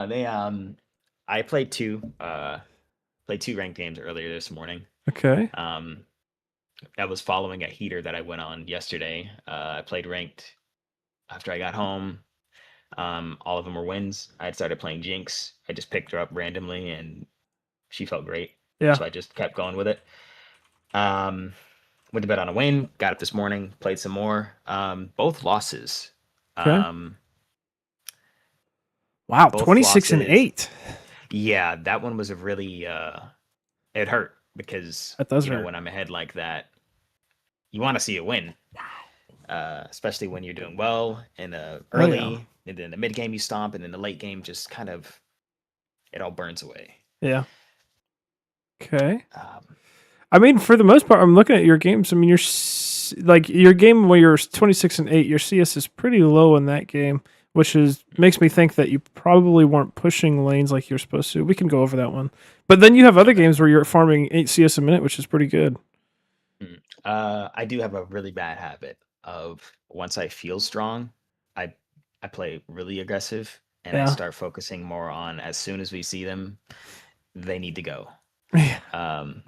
They I played two ranked games earlier this morning. Okay. Um, I was following a heater that I went on yesterday. I played ranked after I got home. All of them were wins. I had started playing Jinx. I just picked her up randomly, and she felt great, Yeah. so I just kept going with it. Um, Went to bed on a win. Got up this morning, played some more. Both losses. Okay. Um, Wow. both 26 and losses. 8. Yeah, that one was a really it hurt because That does hurt. when I'm ahead like that, you want to see a win, especially when you're doing well in the Oh yeah. early, and then the mid game you stomp, and then the late game just kind of it all burns away. Yeah. Okay. Um, I mean, for the most part, I'm looking at your games. I mean, like your game where you're 26 and 8, your CS is pretty low in that game, which is makes me think that you probably weren't pushing lanes like you're supposed to. We can go over that one. But then you have other okay. games where you're farming 8 CS a minute, which is pretty good. I do have a really bad habit of once I feel strong, I I play really aggressive, and I Yeah. start focusing more on as soon as we see them, they need to go. Yeah. Um,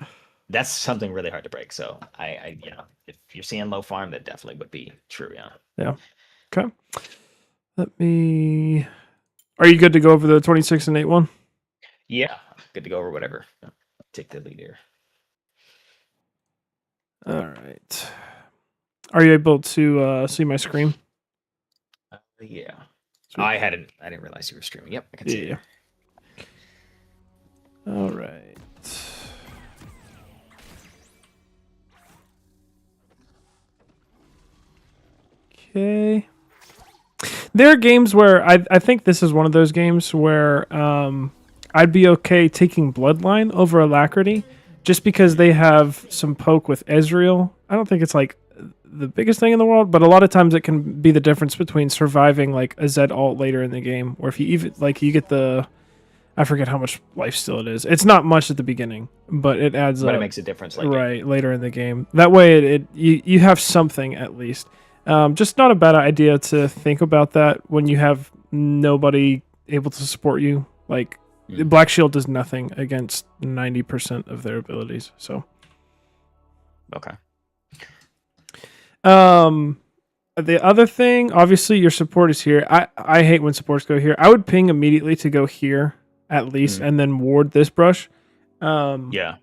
that's something really hard to break. So if you're seeing low farm, that definitely would be true. Yeah. Yeah. Okay. Let me. Are you good to go over the 26 and 8 one? Yeah. Good to go over whatever. Yeah. Take the lead here. All right. Are you able to see my screen? Yeah. Oh, Sweet. I didn't realize you were streaming. Yep, I can see it Yeah. here. All right. Okay. There are games where I think this is one of those games where I'd be okay taking Bloodline over Alacrity just because they have some poke with Ezreal. I don't think it's like the biggest thing in the world, but a lot of times it can be the difference between surviving like a Z alt later in the game, or if you even like you get the I forget how much life steal it is. It's not much at the beginning, but it adds But it up makes a difference late game. right later in the game. That way, you have something at least. Just not a bad idea to think about that when you have nobody able to support you. Like Mm, Black Shield does nothing against 90% of their abilities. So, okay. um, the other thing, obviously, your support is here. I hate when supports go here. I would ping immediately to go here at least, Mm, and then ward this brush. Um, yeah.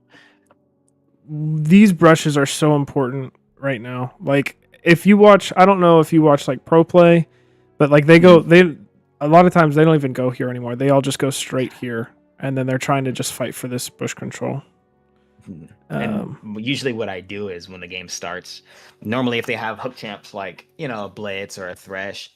these brushes are so important right now. Like if you watch, I don't know if you watch like pro play, but like Hmm. they a lot of times they don't even go here anymore. They all just go straight here, and then they're trying to just fight for this bush control. And Um, usually, what I do is when the game starts, normally if they have hook champs like a Blitz or a Thresh,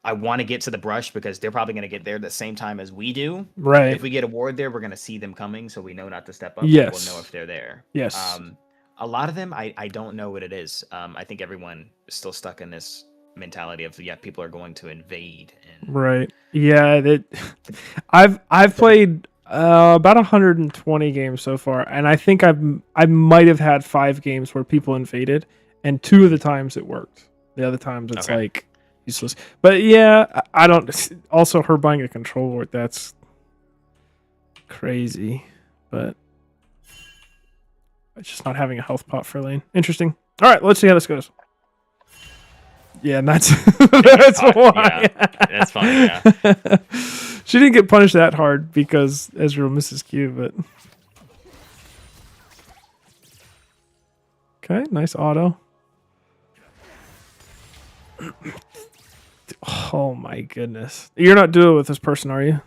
I want to get to the brush because they're probably going to get there the same time as we do. right. If we get a ward there, we're going to see them coming, so we know not to step up, and we'll know Yes. if they're there. Yes. Um, a lot of them, I don't know what it is. I think everyone is still stuck in this mentality of people are going to invade, and Right. Yeah. That. I've played about 120 games so far, and I think I might have had 5 games where people invaded, and 2 of the times it worked. The other times it's okay. like useless. But yeah, I don't. Also, her buying a control ward, that's crazy. But it's just not having a health pot for lane. Interesting. All right, let's see how this goes. Yeah, and that's And get that's caught. why. Yeah, that's funny. Yeah. She didn't get punished that hard because Ezreal misses Q, but okay, nice auto. Oh my goodness. You're not doing it with this person, are you?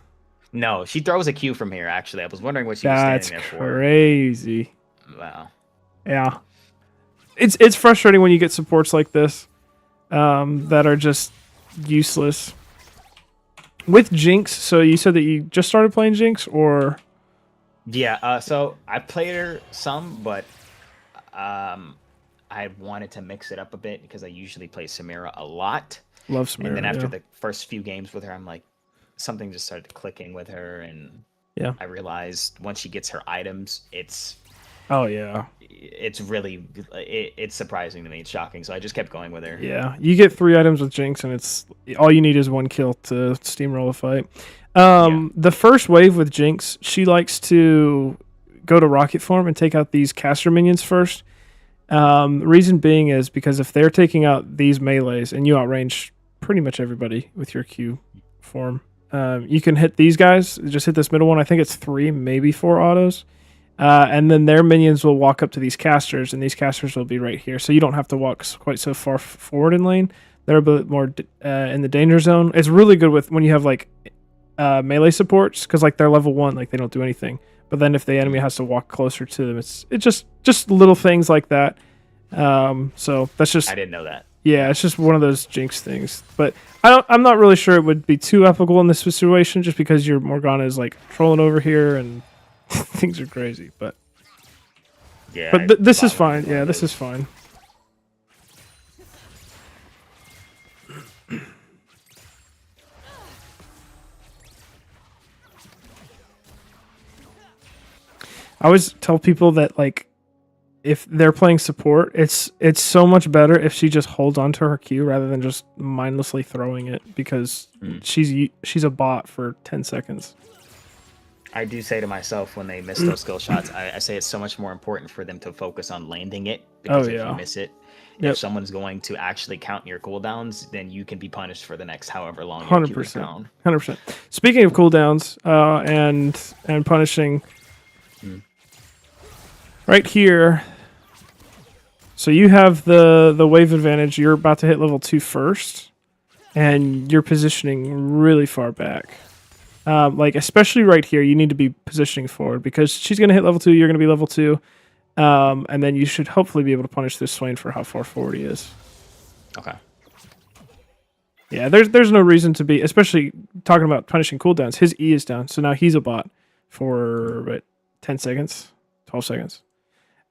No, she throws a Q from here. Actually, I was wondering what she was That's standing there for. crazy. Wow. Yeah. It's frustrating when you get supports like this that are just useless. With Jinx, so you said that you just started playing Jinx, or Yeah. So I played her some, but um, I wanted to mix it up a bit because I usually play Samira a lot. love And then Samira? after Yeah, the first few games with her, I'm like, something just started clicking with her, and yeah, I realized once she gets her items, it's Oh yeah. It's really it's surprising to me. It's shocking. So I just kept going with her. Yeah, you get 3 items with Jinx, and it's all you need is 1 kill to steamroll a fight. Yeah. The first wave with Jinx, she likes to go to rocket form and take out these caster minions first. The reason being is because if they're taking out these melees and you outrange pretty much everybody with your Q form, you can hit these guys. Just hit this middle one. I think it's 3, maybe 4 autos. And then their minions will walk up to these casters, and these casters will be right here. So you don't have to walk quite so far forward in lane. They're a bit more in the danger zone. It's really good with when you have like melee supports, because like they're level 1, like they don't do anything. But then if the enemy has to walk closer to them, it's just little things like that. So that's just I didn't know that. yeah, it's just one of those Jinx things. But I'm not really sure it would be too ethical in this situation, just because your Morgana is like trolling over here and things are crazy. But Yeah. this is fine. Yeah, this is fine. I always tell people that like if they're playing support, it's so much better if she just holds onto her Q rather than just mindlessly throwing it, because she's a bot for 10 seconds. I do say to myself when they miss those skill shots, I say it's so much more important for them to focus on landing it, because if you miss it, if someone's going to actually count your cooldowns, then you can be punished for the next however long your Q is down. 100%. Speaking of cooldowns and punishing, right here. So you have the wave advantage. You're about to hit level 2 first, and you're positioning really far back. Like especially right here, you need to be positioning forward, because she's going to hit level 2. You're going to be level 2, and then you should hopefully be able to punish this Swain for how far forward he is. Okay. Yeah, there's no reason to be, especially talking about punishing cooldowns. His E is down, so now he's a bot for what, 10 seconds, 12 seconds.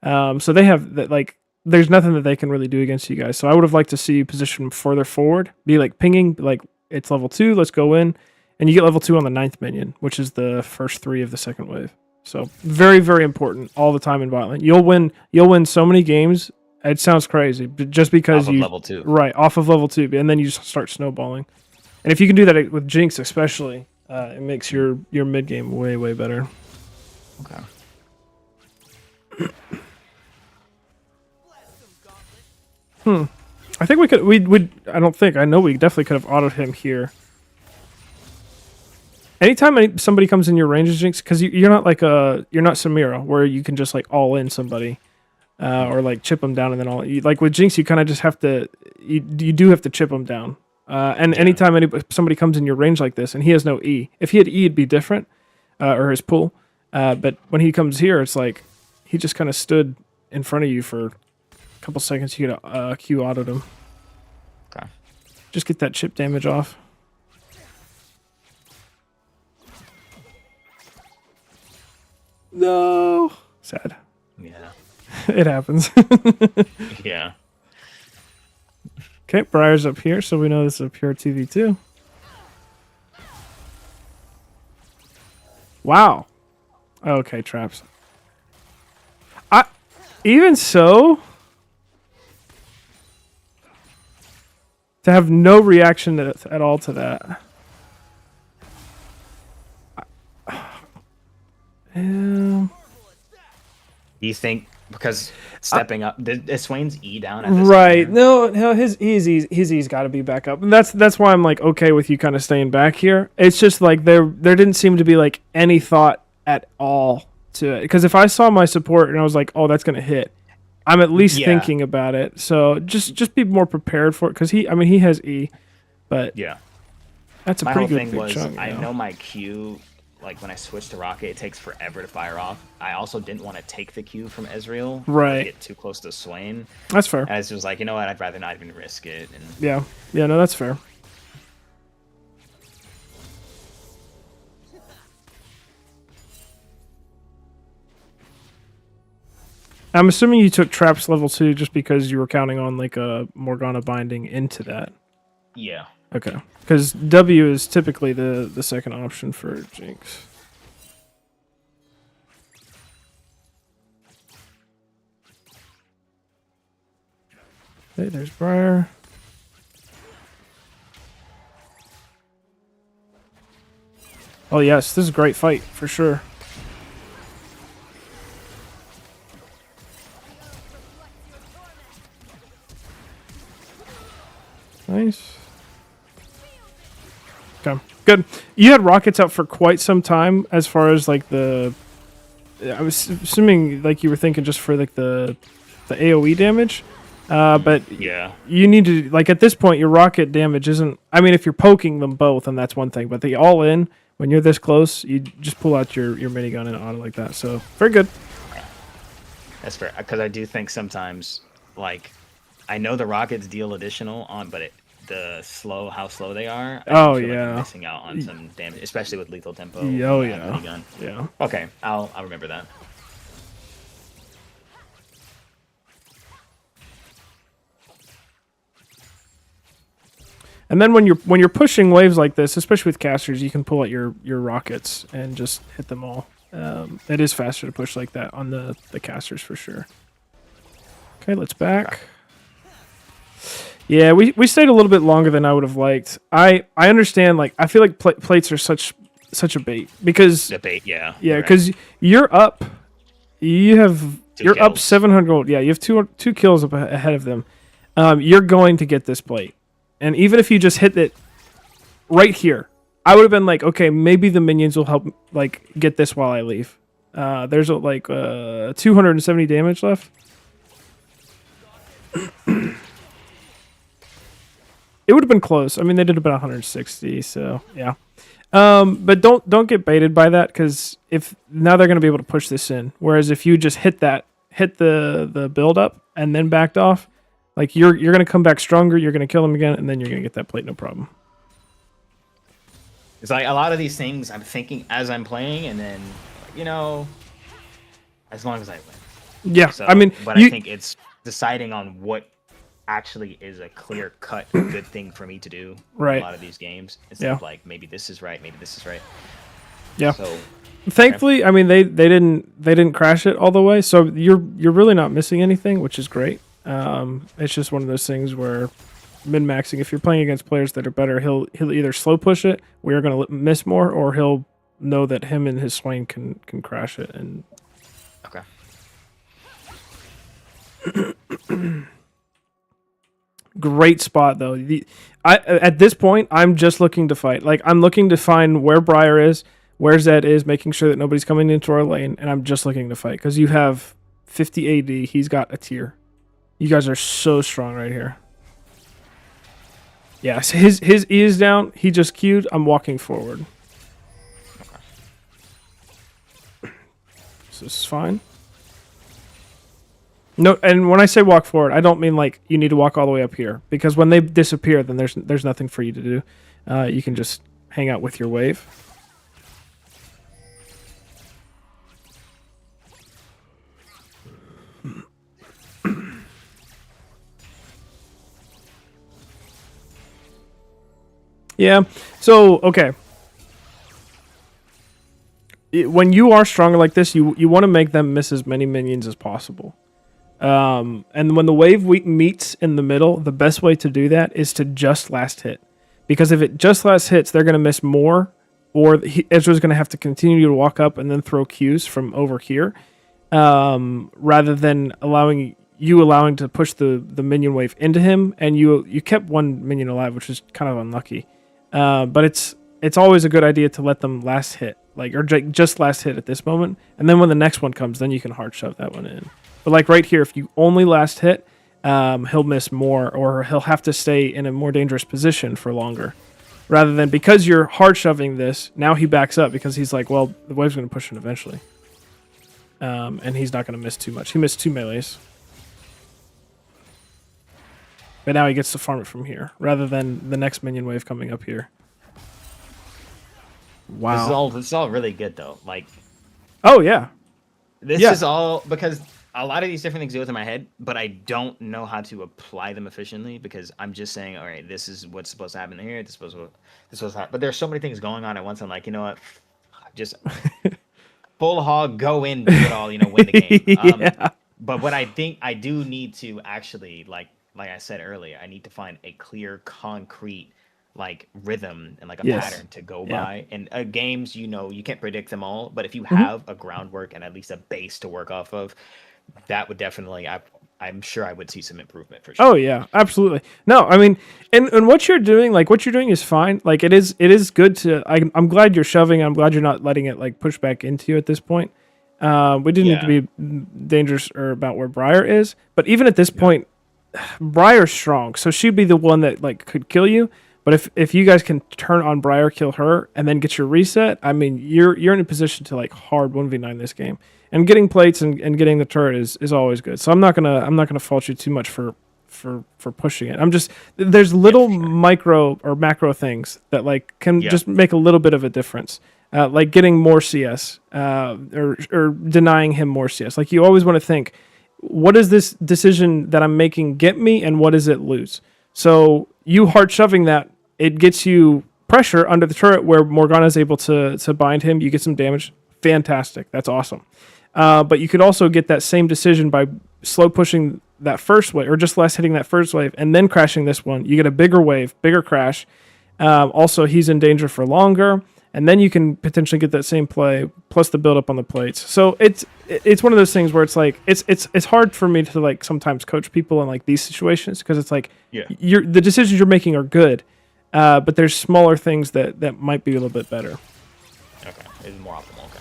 So they have that, like, there's nothing that they can really do against you guys. So I would have liked to see you position further forward, be like pinging, like it's level 2, let's go in, and you get level 2 on the 9th minion, which is the first 3 of the second wave. So very, very important all the time in bot lane. You'll win so many games. It sounds crazy, but just because you level 2, right off of level 2, and then you just start snowballing. And if you can do that with Jinx, especially, it makes your mid game way, way better. Okay. I think we could. I don't think. I know we definitely could have autoed him here. Anytime somebody comes in your range of Jinx, because you're not like you're not Samira, where you can just like all in somebody, or like chip them down and then all. Like with Jinx, you kind of just have to. You do have to chip them down. Anytime somebody comes in your range like this, and he has no E. If he had E, it'd be different, or his pull. But when he comes here, it's like he just kind of stood in front of you for couple seconds. You get Q autoed him. Okay. Just get that chip damage off. No. Sad. Yeah. It happens. Yeah. Okay, Briar's up here, so we know this is a pure 2v2. Wow. Okay, traps. Even so, to have no reaction at all to that. Do you think because stepping up, is Swain's E down at this right? time? No, his E's got to be back up, and that's why I'm like okay with you kind of staying back here. It's just like there didn't seem to be like any thought at all to it, because if I saw my support and I was like, oh, that's gonna hit, I'm at least thinking about it. So just be more prepared for it, because he has E, but yeah, that's a my pretty whole good thing big was chunk. I know my Q, like when I switch to Rocket, it takes forever to fire off. I also didn't want to take the Q from Ezreal, right? Get too close to Swain. That's fair. And I was just like, you know what, I'd rather not even risk it. And yeah, no, that's fair. I'm assuming you took traps level 2 just because you were counting on like a Morgana binding into that. yeah. Okay. Because W is typically the second option for Jinx. Okay, there's Briar. Oh yes, this is a great fight for sure. Nice. Okay, good. You had rockets out for quite some time as far as like the. I was assuming like you were thinking just for like the AOE damage, but Yeah. you need to like at this point your rocket damage isn't. I mean, if you're poking them both, and that's one thing, but the all in when you're this close, you just pull out your minigun and auto like that. So very good. That's fair. Because I do think sometimes, like, I know the rockets deal additional on, but how slow they are, I do Oh feel like I'm yeah. missing out on some damage, especially with lethal tempo Oh and that yeah. minigun. Yeah. Okay, I'll remember that. And then when you're pushing waves like this, especially with casters, you can pull out your rockets and just hit them all. It is faster to push like that on the casters for sure. Okay, let's back. Yeah, we stayed a little bit longer than I would have liked. I understand. Like I feel like plates are such a bait because Debate, yeah. yeah, You're right. because you're up. Two You're up kills. 700 gold. Yeah, you have two kills up ahead of them. You're going to get this plate, and even if you just hit it right here, I would have been like, okay, maybe the minions will help like get this while I leave. There's like 270 damage left. It would have been close. I mean, they did about 160, so yeah. But don't get baited by that because if now they're going to be able to push this in. Whereas if you just hit the build up and then backed off, like you're going to come back stronger. You're going to kill them again, and then you're going to get that plate, no problem. It's like a lot of these things I'm thinking as I'm playing, and then, you know, as long as I win. Yeah, So, I mean, but I think it's deciding on what actually is a clear cut good thing for me to do in a right. lot of these games instead Yeah, of like maybe this is right, maybe this is right. yeah. So, okay. Thankfully, I mean they didn't crash it all the way, so you're really not missing anything, which is great. It's just one of those things where min maxing. If you're playing against players that are better, he'll either slow push it, where you're gonna miss more, or he'll know that him and his swain can crash it. And Okay. great spot though. I at this point I'm just looking to fight. Like I'm looking to find where Briar is, where Zed is, making sure that nobody's coming into our lane, and I'm just looking to fight because you have 50 AD. He's got a tier. You guys are so strong right here. Yeah, so his E is down. He just queued. I'm walking forward. So this is fine. No, and when I say walk forward, I don't mean like you need to walk all the way up here because when they disappear, then there's nothing for you to do. You can just hang out with your wave. Yeah. So okay. When you are stronger like this, you want to make them miss as many minions as possible. And when the wave meets in the middle, the best way to do that is to just last hit. Because if it just last hits, they're going to miss more, or Ezra's going to have to continue to walk up and then throw Qs from over here, rather than allowing to push the minion wave into him, and you kept one minion alive, which is kind of unlucky. But it's always a good idea to let them last hit, like or just last hit at this moment, and then when the next one comes, then you can hard shove that one in. But like right here, if you only last hit, he'll miss more, or he'll have to stay in a more dangerous position for longer. Rather than because you're hard shoving this, now he backs up because he's like, well, the wave's going to push him eventually. And he's not going to miss too much. He missed 2 melees. But now he gets to farm it from here, rather than the next minion wave coming up here. Wow. This is all really good though. Like Oh, yeah. this Yeah. is all because a lot of these different things go through my head, but I don't know how to apply them efficiently because I'm just saying, all right, this is what's supposed to happen here. This is supposed to happen. But there's so many things going on at once. I'm like, you know what? Just full hog, go in, do it all. You know, win the game. Yeah. But what I think I do need to actually like like I said earlier, I need to find a clear, concrete like rhythm and like a Yes. pattern to go Yeah. by. And games, you can't predict them all, but if you hmm have a groundwork and at least a base to work off of, that would definitely I'm sure I would see some improvement for Oh sure. yeah, absolutely. No, I mean, and what you're doing, like what you're doing is fine. Like it is good to. I'm glad you're shoving. I'm glad you're not letting it like push back into you at this point. We didn't need to Yeah. be dangerous or about where Briar is, but even at this Yeah. point, Briar's strong, so she'd be the one that like could kill you. But if you guys can turn on Briar, kill her, and then get your reset, I mean, you're in a position to like hard 1v9 this game. And getting plates and getting the turret is always good. So I'm not gonna fault you too much for pushing it. I'm just there's Yeah, little for sure. micro or macro things that like can Yeah. just make a little bit of a difference. Like getting more CS, or denying him more CS. Like you always want to think, what does this decision that I'm making get me, and what does it lose? So you hard shoving that, it gets you pressure under the turret where Morgana is able to bind him. You get some damage. Fantastic. That's awesome. But you could also get that same decision by slow pushing that first wave, or just less hitting that first wave, and then crashing this one. You get a bigger wave, bigger crash. Also, he's in danger for longer, and then you can potentially get that same play plus the build up on the plates. So it's one of those things where it's like it's hard for me to like sometimes coach people in like these situations because it's like Yeah. the decisions you're making are good, but there's smaller things that might be a little bit better. Okay. It's more optimal. Okay.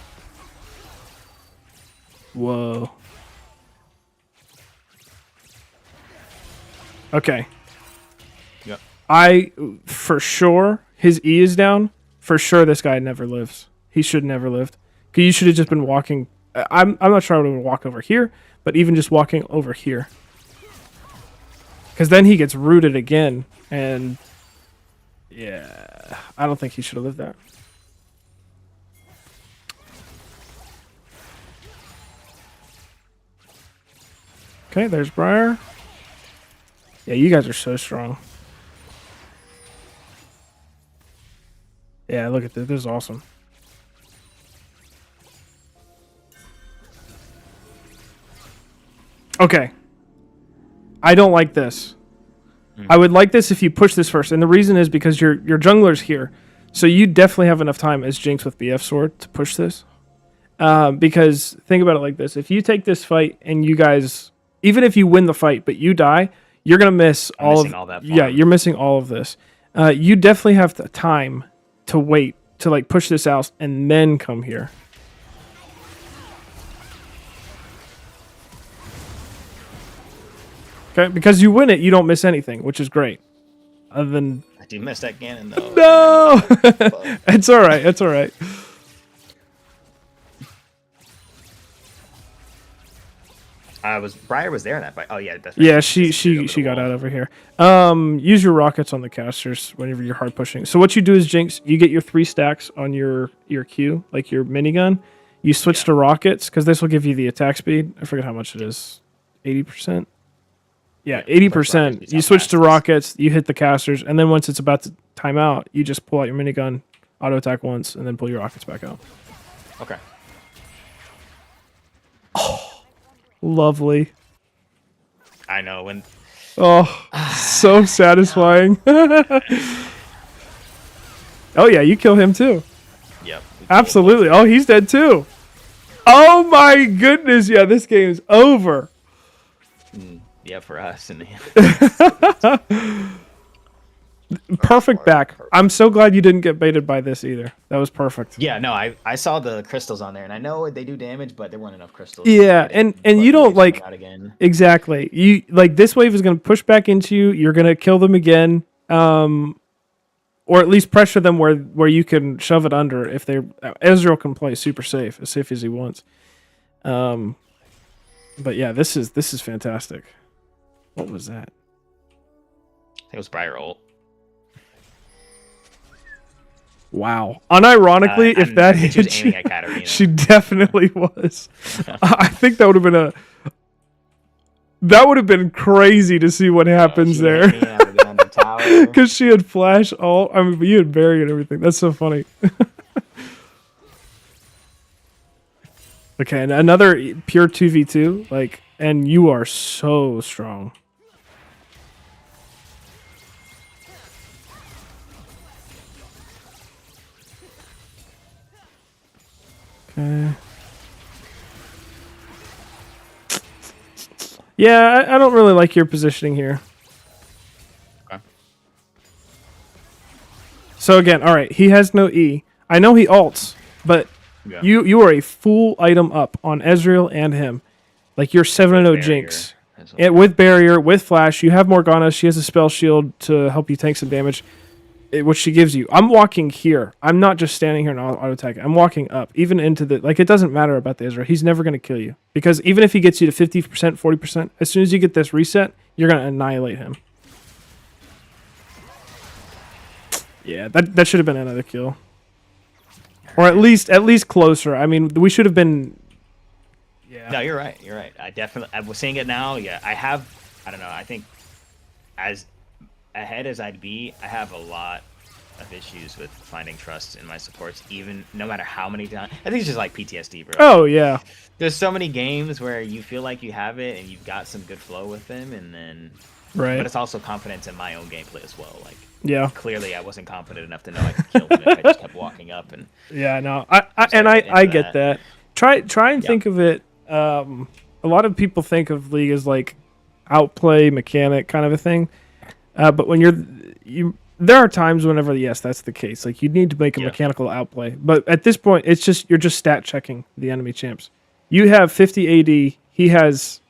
Whoa. Okay. Yep. I for sure his E is down. For sure this guy never lives. He should never lived. 'Cause you should have just been walking. I'm not sure I would walk over here, but even just walking over here. Because then he gets rooted again, and yeah, I don't think he should have lived that. Okay, there's Briar. Yeah, you guys are so strong. Yeah, look at this. This is awesome. Okay. I don't like this. I would like this if you push this first. And the reason is because your jungler's here. So you definitely have enough time as Jinx with BF Sword to push this. Because think about it like this. If you take this fight and you guys, even if you win the fight, but you die, you're going to miss I'm all missing of, all that yeah, farm. you're missing all of this. You definitely have the time to wait to like push this out and then come here. Okay, because you win it, you don't miss anything, which is great. Other than I do miss that Ganon though. no, Fuck. it's all right. It's all right. Briar was there in that fight. Oh yeah, that's right. Yeah, She she disappeared over she the got wall. out over here. Use your rockets on the casters whenever you're hard pushing. So what you do is Jinx, you get your 3 stacks on your Q, like your minigun. You switch Yeah. to rockets because this will give you the attack speed. I forget how much it is. 80%. Yeah, Yeah, first rocket 80%. speed's You how switch fast to it is. rockets, you hit the casters, and then once it's about to time out, you just pull out your minigun, auto attack once, and then pull your rockets back out. Okay. Lovely. I know when. Oh, so satisfying. Oh yeah, you kill him too. Yep. Absolutely. Oh, he's dead too. Oh my goodness. Yeah, this game is over. Yeah, for us and Perfect back. Perfect. I'm so glad you didn't get baited by this either. That was perfect. yeah, no, I saw the crystals on there, and I know they do damage, but there weren't enough crystals. Yeah, To get it. and But you the don't waves coming like out again. exactly. You like this wave is going to push back into you. You're going to kill them again. Or at least pressure them where you can shove it under if they Ezreal can play super safe, as safe as he wants. But yeah, this is fantastic. What was that? I think it was Briar ult. Wow. Unironically, if And that I think she was hit aiming you, at Katarina. she definitely was. I think that would have been crazy to see what happens She there. hit me, I would've been on the tower. Because she had flash all. I mean, you had Barry and everything. That's so funny. Okay, and another pure 2v2. Like, and you are so strong. Okay. Yeah, I don't really like your positioning here. Okay. So again, all right, he has no E. I know he ults, but Yeah. you are a full item up on Ezreal and him. Like you're 7-0 With barrier Jinx. as well. With barrier, with flash, you have Morgana. She has a spell shield to help you tank some damage, which she gives you. I'm walking here. I'm not just standing here and auto attack. I'm walking up, even into the like. It doesn't matter about the Ezreal. He's never going to kill you because even if he gets you to 50%, 40%, as soon as you get this reset, you're going to annihilate him. Yeah, that should have been another kill, or at least closer. I mean, we should have been. Yeah. No, you're right. You're right. I was seeing it now. Yeah, I have. I don't know. I think as ahead as I'd be, I have a lot of issues with finding trust in my supports, even no matter how many times. I think it's just like PTSD, bro. Oh yeah. There's so many games where you feel like you have it and you've got some good flow with them, and then. Right. But it's also confidence in my own gameplay as well. Like. Yeah. Clearly, I wasn't confident enough to know I could kill them if I just kept walking up and. Yeah. No. I get that. Try and think of it. A lot of people think of League as like outplay mechanic kind of a thing, but when there are times whenever yes that's the case, like you need to make a mechanical outplay, but at this point it's just you're just stat checking the enemy champs. You have 50 AD, he has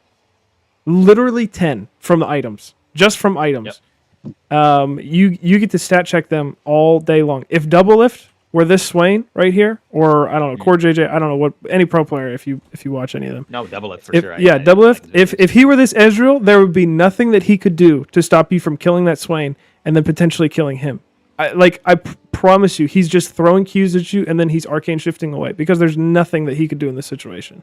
literally 10 from the items, just from items. You get to stat check them all day long. If double lift were this Swain right here, or I don't know, Core JJ, I don't know what any pro player if you watch any of them. No, double lift for sure. Double lift. If he were this Ezreal, there would be nothing that he could do to stop you from killing that Swain and then potentially killing him. I promise you, he's just throwing Qs at you and then he's arcane shifting away because there's nothing that he could do in this situation.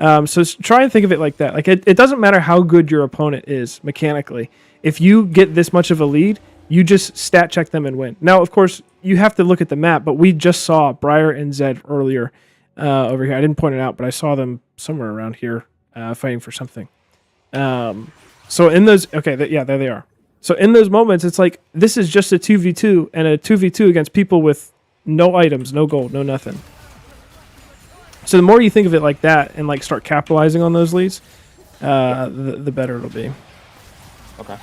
So try and think of it like that. Like it doesn't matter how good your opponent is mechanically. If you get this much of a lead, you just stat check them and win. Now, of course, you have to look at the map, but we just saw Briar and Zed earlier over here. I didn't point it out, but I saw them somewhere around here fighting for something. So in those, there they are. So in those moments, it's like this is just a 2v2 and a 2v2 against people with no items, no gold, no nothing. So the more you think of it like that and like start capitalizing on those leads, the better it'll be. Okay.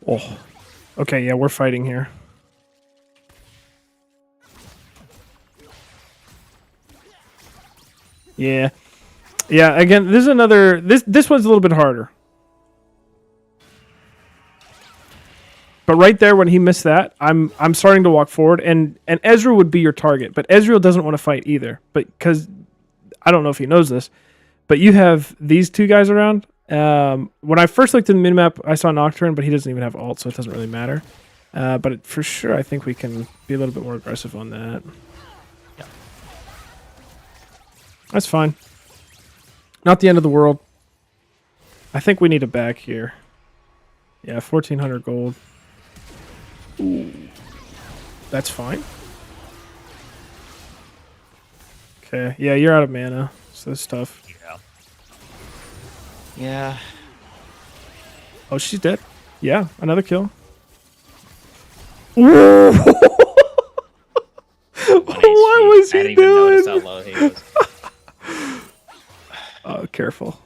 Oh, okay, yeah, we're fighting here. Yeah, again, this is another. This one's a little bit harder. But right there, when he missed that, I'm starting to walk forward, and Ezreal would be your target, but Ezreal doesn't want to fight either. But because I don't know if he knows this, but you have these two guys around. When I first looked in the minimap, I saw Nocturne, but he doesn't even have ult, so it doesn't really matter. But for sure, I think we can be a little bit more aggressive on that. Yeah. That's fine. Not the end of the world. I think we need a back here. Yeah, 1,400 gold. Ooh. That's fine. Okay, yeah, you're out of mana, so that's tough. Yeah. Oh, she's dead. Yeah, another kill. What was he doing? How low he was. Oh, careful.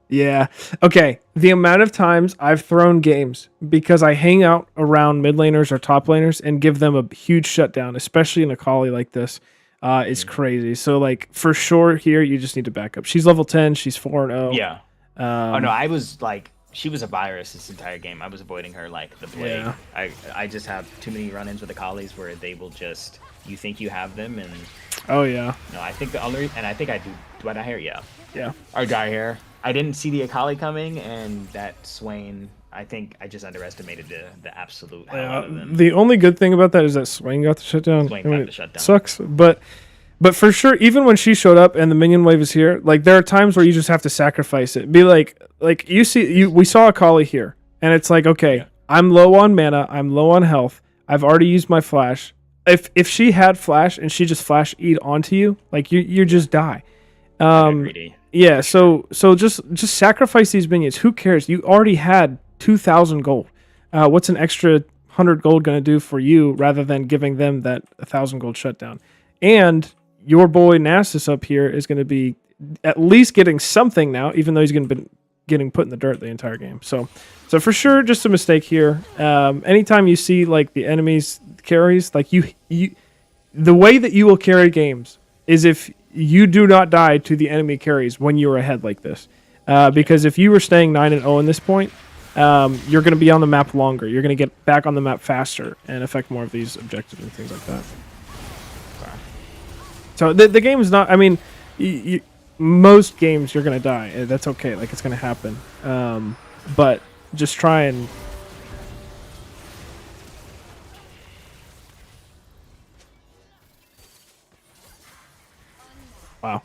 Yeah. Okay. The amount of times I've thrown games because I hang out around mid laners or top laners and give them a huge shutdown, especially in a Kali like this, is crazy. So, like, for sure here, you just need to back up. She's level 10. She's 4-0. Yeah. Oh, no, I was like, she was a virus this entire game. I was avoiding her like the plague. Yeah. I just have too many run-ins with the Kalis where they will just, you think you have them, and... Oh, yeah. No, I think the other, and I think I do I die here? Yeah. Yeah. Or die here. I didn't see the Akali coming, and that Swain, I think I just underestimated the absolute hell out of them. The only good thing about that is that Swain got the shutdown. Swain got the shutdown. Sucks, but But for sure, even when she showed up and the minion wave is here, like there are times where you just have to sacrifice it. Be like we saw a Kali here, and it's like, okay, Yeah. I'm low on mana, I'm low on health, I've already used my flash. If she had flash and she just flash eat onto you, like you just die. I get greedy. Yeah, so just sacrifice these minions. Who cares? You already had 2,000 gold. What's an extra 100 gold going to do for you rather than giving them that 1,000 gold shutdown? And your boy Nasus up here is going to be at least getting something now, even though he's going to be getting put in the dirt the entire game. So for sure, just a mistake here. Anytime you see like the enemies carries, like you, the way that you will carry games is if you do not die to the enemy carries when you're ahead like this. Because if you were staying 9-0 in this point, you're going to be on the map longer. You're going to get back on the map faster and affect more of these objectives and things like that. So the game is not. I mean, most games you're going to die. That's okay. Like it's going to happen. But just try and. Wow.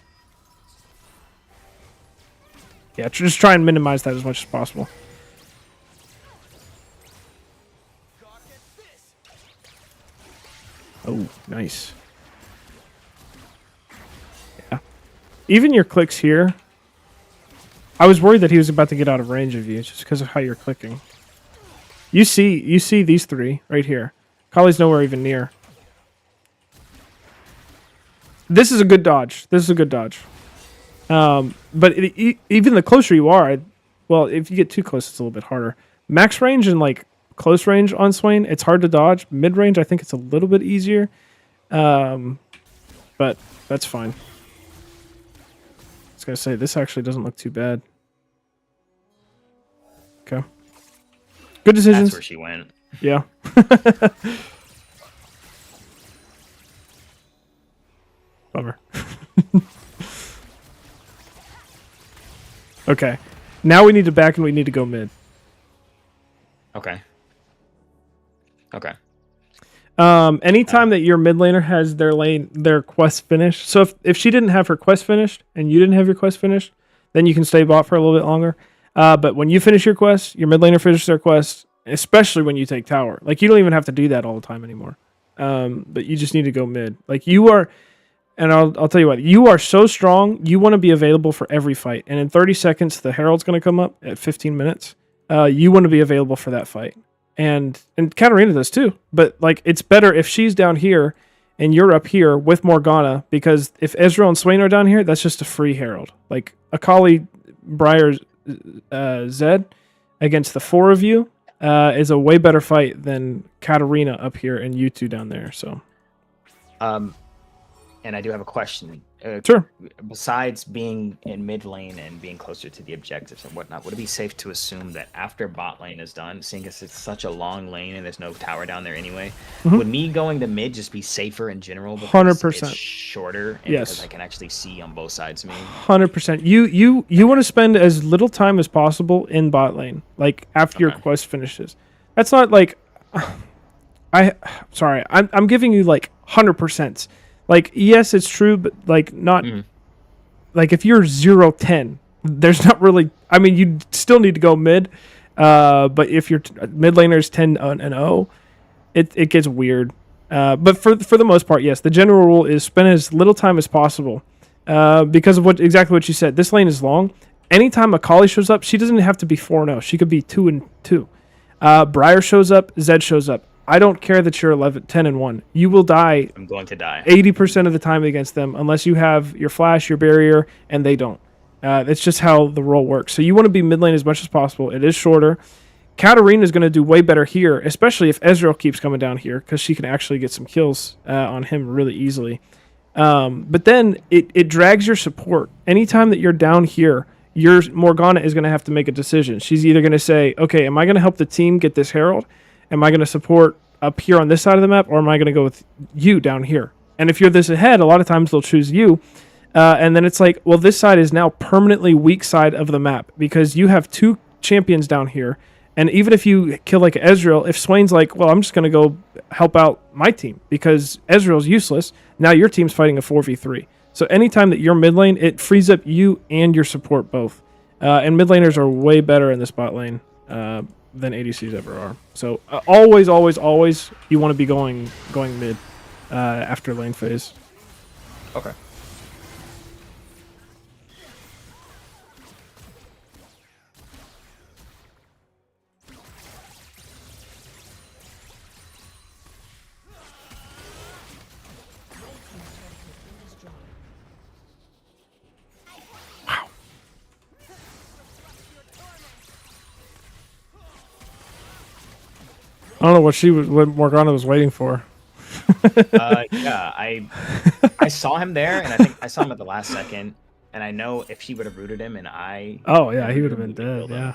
Yeah, just try and minimize that as much as possible. Oh, nice. Yeah. Even your clicks here. I was worried that he was about to get out of range of you just because of how you're clicking. You see these three right here. Kali's nowhere even near. This is a good dodge. But even the closer you are, well, if you get too close, it's a little bit harder. Max range and like close range on Swain, it's hard to dodge. Mid range, I think it's a little bit easier. But that's fine. I was gonna say this actually doesn't look too bad. Okay. Good decisions. That's where she went. Yeah. Bummer. Okay. Now we need to back and we need to go mid. Okay. Anytime that your mid laner has their quest finished. So if she didn't have her quest finished and you didn't have your quest finished, then you can stay bot for a little bit longer. But when you finish your quest, your mid laner finishes their quest, especially when you take tower. Like you don't even have to do that all the time anymore. But you just need to go mid. Like you are. And I'll tell you what, you are so strong, you want to be available for every fight. And in 30 seconds, the Herald's going to come up at 15 minutes. You want to be available for that fight. And Katarina does too. But like it's better if she's down here and you're up here with Morgana, because if Ezreal and Swain are down here, that's just a free Herald. Like Akali, Briar, Zed against the four of you is a way better fight than Katarina up here and you two down there. So And I do have a question. Sure. Besides being in mid lane and being closer to the objectives and whatnot, would it be safe to assume that after bot lane is done, seeing as it's such a long lane and there's no tower down there anyway, would me going to mid just be safer in general? Because 100%. It's shorter and Yes. because I can actually see on both sides of me. 100%. You want to spend as little time as possible in bot lane, like after your quest finishes. That's not like I'm giving you like 100%. Like yes, it's true, but like not like if you're 0-10, there's not really. I mean, you still need to go mid, but if your mid laner is 10-0, it gets weird. But for the most part, yes, the general rule is spend as little time as possible, because of exactly what you said. This lane is long. Anytime Akali shows up, she doesn't have to be 4-0. She could be 2-2. Briar shows up, Zed shows up. I don't care that you're 10-1. You will die. I'm going to die 80% of the time against them, unless you have your flash, your barrier, and they don't. That's just how the role works. So you want to be mid lane as much as possible. It is shorter. Katarina is going to do way better here, especially if Ezreal keeps coming down here, because she can actually get some kills on him really easily. But then it drags your support. Anytime that you're down here, your Morgana is going to have to make a decision. She's either going to say, okay, am I going to help the team get this Herald? Am I going to support up here on this side of the map, or am I going to go with you down here? And if you're this ahead, a lot of times they'll choose you. And then it's like, well, this side is now permanently weak side of the map because you have two champions down here, And even if you kill like Ezreal, if Swain's like, well, I'm just going to go help out my team because Ezreal's useless, now your team's fighting a 4v3. So anytime that you're mid lane, it frees up you and your support both. And mid laners are way better in the spot lane than ADCs ever are. So always, always, always, you want to be going mid after lane phase. Okay. I don't know what Morgana was waiting for. Yeah, I saw him there, and I think I saw him at the last second. And I know if he would have rooted him, and I Oh yeah, he would have been dead. Yeah.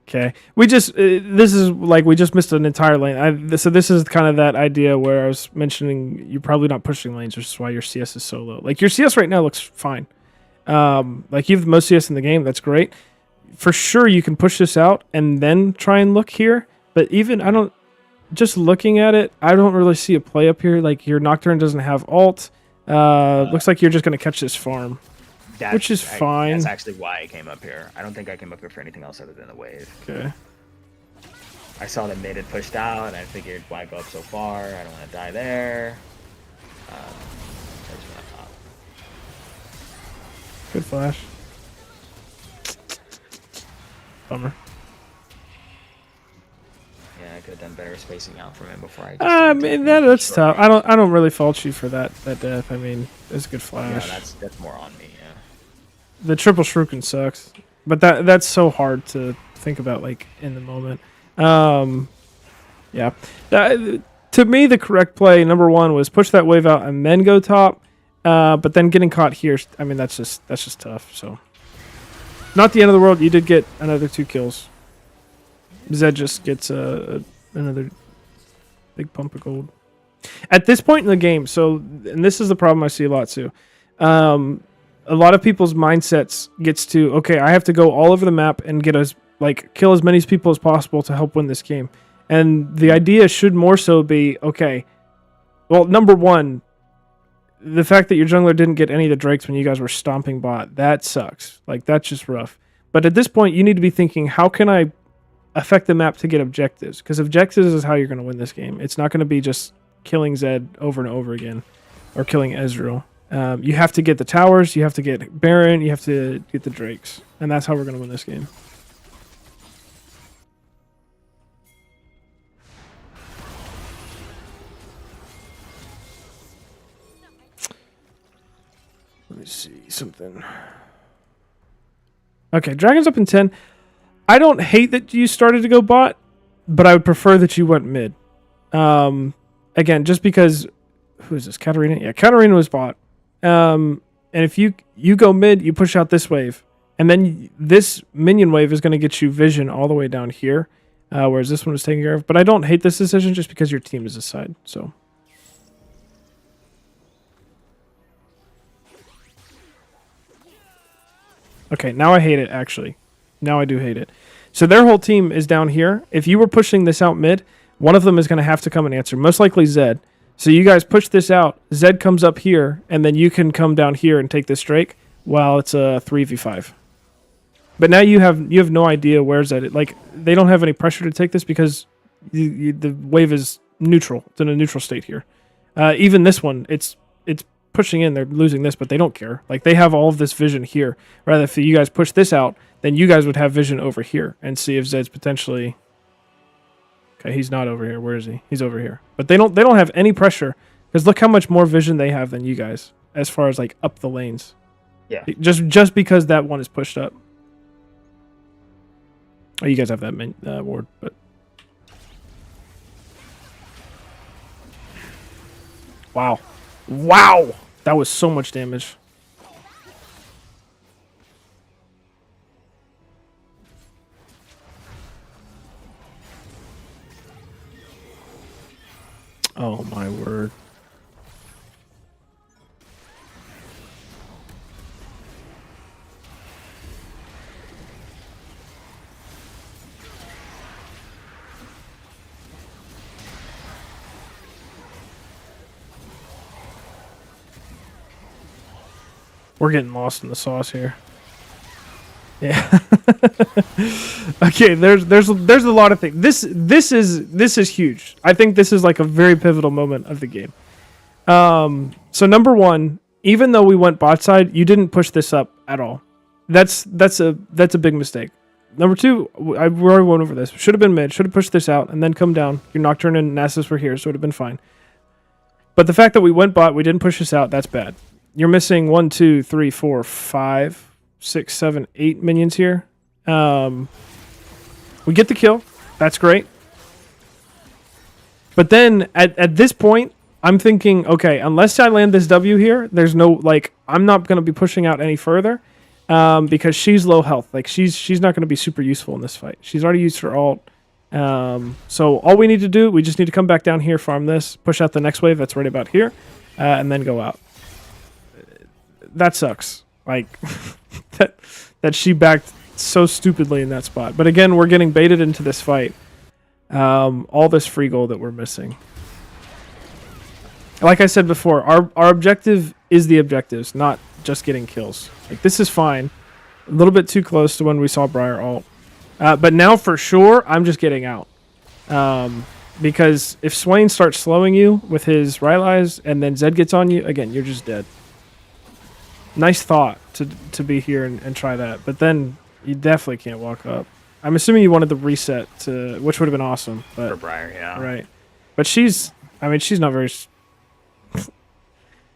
Okay, we just this is like we just missed an entire lane. So this is kind of that idea where I was mentioning you're probably not pushing lanes, which is why your CS is so low. Like your CS right now looks fine. Like you have the most CS in the game. That's great. For sure, you can push this out and then try and look here. But even I don't. Just looking at it, I don't really see a play up here. Like your Nocturne doesn't have ult. Looks like you're just gonna catch this farm, which is fine. That's actually why I came up here. I don't think I came up here for anything else other than the wave. Okay. I saw that mid had pushed out, and I figured why go up so far? I don't want to die there. I just went up top. Good flash. Bummer. Yeah, I could have done better spacing out from him before I. I mean that's tough. I don't really fault you for that death. I mean, it's a good flash. Yeah, that's more on me. Yeah. The triple shuriken sucks, but that's so hard to think about like in the moment. Yeah. To me, the correct play number one was push that wave out and then go top. But then getting caught here, I mean that's just tough. So, not the end of the world. You did get another 2 kills. Zed just gets another big pump of gold. At this point in the game, so, and this is the problem I see a lot too. A lot of people's mindsets gets to, okay, I have to go all over the map and kill as many people as possible to help win this game. And the idea should more so be, okay, well, number one, the fact that your jungler didn't get any of the drakes when you guys were stomping bot, that sucks. Like, that's just rough. But at this point, you need to be thinking, how can I affect the map to get objectives? Because objectives is how you're going to win this game. It's not going to be just killing Zed over and over again or killing Ezreal. You have to get the towers, you have to get Baron, you have to get the drakes. And that's how we're going to win this game. Let me see something. Okay, Dragon's up in 10. I don't hate that you started to go bot, but I would prefer that you went mid. Again, just because... Who is this? Katarina? Yeah, Katarina was bot. And if you go mid, you push out this wave. And then this minion wave is going to get you vision all the way down here, whereas this one was taken care of. But I don't hate this decision just because your team is aside. So... Okay, now I hate it, actually. Now I do hate it. So their whole team is down here. If you were pushing this out mid, one of them is going to have to come and answer. Most likely Zed. So you guys push this out. Zed comes up here, and then you can come down here and take this Drake while it's a 3v5. But now you have no idea where Zed is. Like, they don't have any pressure to take this because the wave is neutral. It's in a neutral state here. Even this one, it's pushing in, they're losing this, but they don't care. Like, they have all of this vision here. Rather, if you guys push this out, then you guys would have vision over here and see if Zed's potentially... Okay, he's not over here. Where is he? He's over here. But they don't have any pressure, because look how much more vision they have than you guys, as far as, like, up the lanes. Yeah. Just because that one is pushed up. Oh, you guys have that ward, but... Wow. Wow! That was so much damage. Oh my word. We're getting lost in the sauce here. Yeah. Okay, there's a lot of things. This is huge. I think this is like a very pivotal moment of the game. So number one, even though we went bot side, you didn't push this up at all. That's a big mistake. Number two, I already went over this. Should have been mid. Should have pushed this out and then come down. Your Nocturne and Nasus were here, so it would have been fine. But the fact that we went bot, we didn't push this out. That's bad. You're missing 1, 2, 3, 4, 5, 6, 7, 8 minions here. We get the kill. That's great. But then at this point, I'm thinking, okay, unless I land this W here, there's no, like, I'm not going to be pushing out any further because she's low health. Like, she's not going to be super useful in this fight. She's already used her ult. So all we need to do, we just need to come back down here, farm this, push out the next wave that's right about here, and then go out. That sucks. Like, that she backed so stupidly in that spot. But again, we're getting baited into this fight. All this free gold that we're missing. Like I said before, our objective is the objectives, not just getting kills. Like, this is fine. A little bit too close to when we saw Briar ult. But now for sure, I'm just getting out. Because if Swain starts slowing you with his Rylai's and then Zed gets on you, again, you're just dead. Nice thought to be here and try that. But then you definitely can't walk up. I'm assuming you wanted the reset, which would have been awesome. But, for Briar, yeah. Right. But she's not very...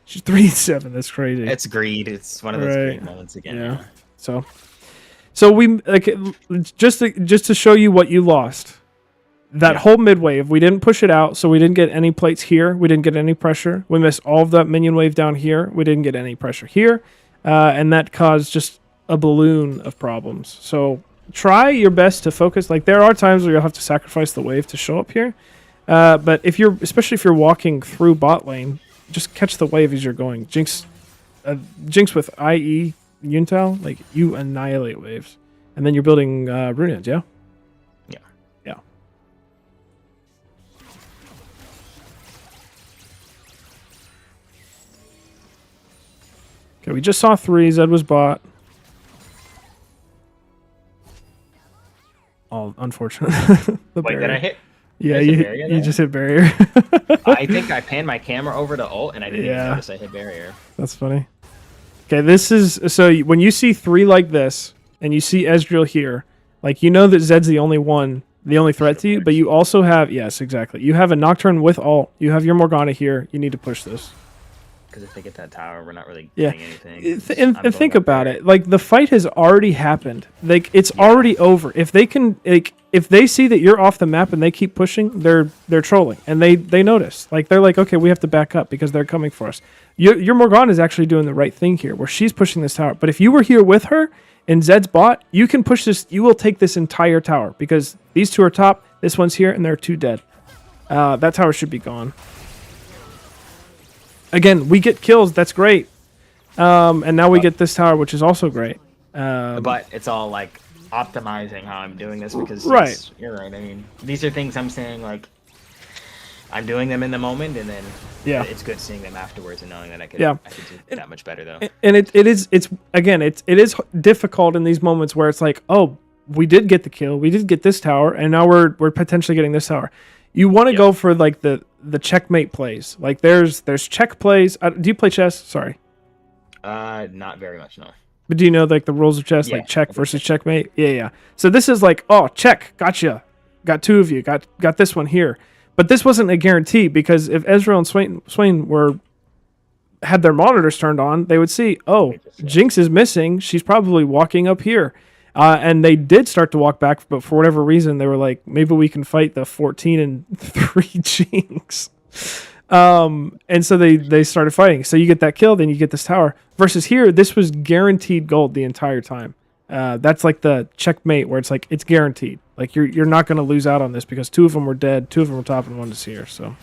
She's 3-7. That's crazy. It's greed. It's one of those great moments again. Yeah. So we like just to show you what you lost. That whole mid wave, we didn't push it out, so we didn't get any plates here. We didn't get any pressure. We missed all of that minion wave down here. We didn't get any pressure here, and that caused just a balloon of problems. So try your best to focus. Like, there are times where you'll have to sacrifice the wave to show up here, but especially if you're walking through bot lane, just catch the wave as you're going. Jinx with IE Yuntal, like, you annihilate waves. And then you're building Runeheads, yeah? Yeah. Yeah. Okay, we just saw 3. Zed was bot. Oh, unfortunate. Wait, did I hit? Yeah, you just hit barrier. I think I panned my camera over to ult, and I didn't even notice I hit barrier. That's funny. Okay, this is... So when you see 3 like this, and you see Ezreal here, like, you know that Zed's the only threat to you, but you also have... Yes, exactly. You have a Nocturne with ult. You have your Morgana here. You need to push this. Because if they get that tower, we're not really getting anything. And think about it. Like, the fight has already happened. Like, it's already over. If they can... Like, if they see that you're off the map and they keep pushing, they're trolling. And they notice. Like, they're like, okay, we have to back up because they're coming for us. Your Morgana is actually doing the right thing here, where she's pushing this tower. But if you were here with her and Zed's bot, you can push this. You will take this entire tower because these 2 are top, this one's here, and there are 2 dead. That tower should be gone. Again, we get kills. That's great. And now we get this tower, which is also great. But it's all, like, optimizing how I'm doing this because you're right. I mean, these are things I'm saying, like, I'm doing them in the moment, and then it's good seeing them afterwards and knowing that I could do that much better, though. And it is difficult in these moments where it's like, oh, we did get the kill, we did get this tower, and now we're potentially getting this tower. You want to go for, like, the checkmate plays. Like, there's check plays. Do you play chess? Sorry. Not very much, no. But do you know, like, the rules of chess, like check versus checkmate? Yeah. So this is like, oh, check, gotcha. Got 2 of you. Got this one here. But this wasn't a guarantee because if Ezreal and Swain had their monitors turned on, they would see, oh, Jinx is missing. She's probably walking up here. And they did start to walk back, but for whatever reason, they were like, maybe we can fight the 14-3 Jinx. And so they started fighting. So you get that kill, then you get this tower. Versus here, this was guaranteed gold the entire time. That's like the checkmate where it's like, it's guaranteed. Like, you're not going to lose out on this because 2 of them were dead, 2 of them were top, and 1 is here. So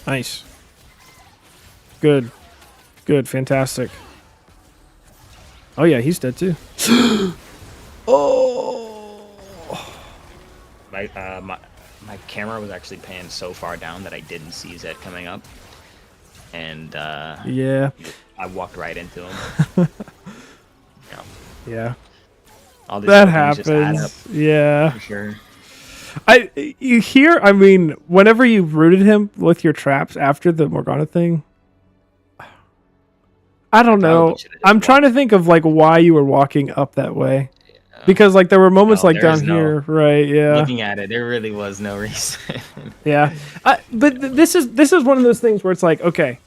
nice. Good, fantastic. Oh yeah, he's dead too. Oh, my camera was actually panned so far down that I didn't see Zed coming up, and Yeah. I walked right into him. Yeah, Yeah. all these That little things just add up happens. Yeah. for sure. You hear, I mean, whenever you rooted him with your traps after the Morgana thing, I I don't probably know. should have just I'm trying to walked. think of like why you were walking up that way. Uh, Because like there were moments no, like there down is no. here, right? Yeah. Looking at it, there really was no reason. Yeah. But this is one of those things where it's like, okay,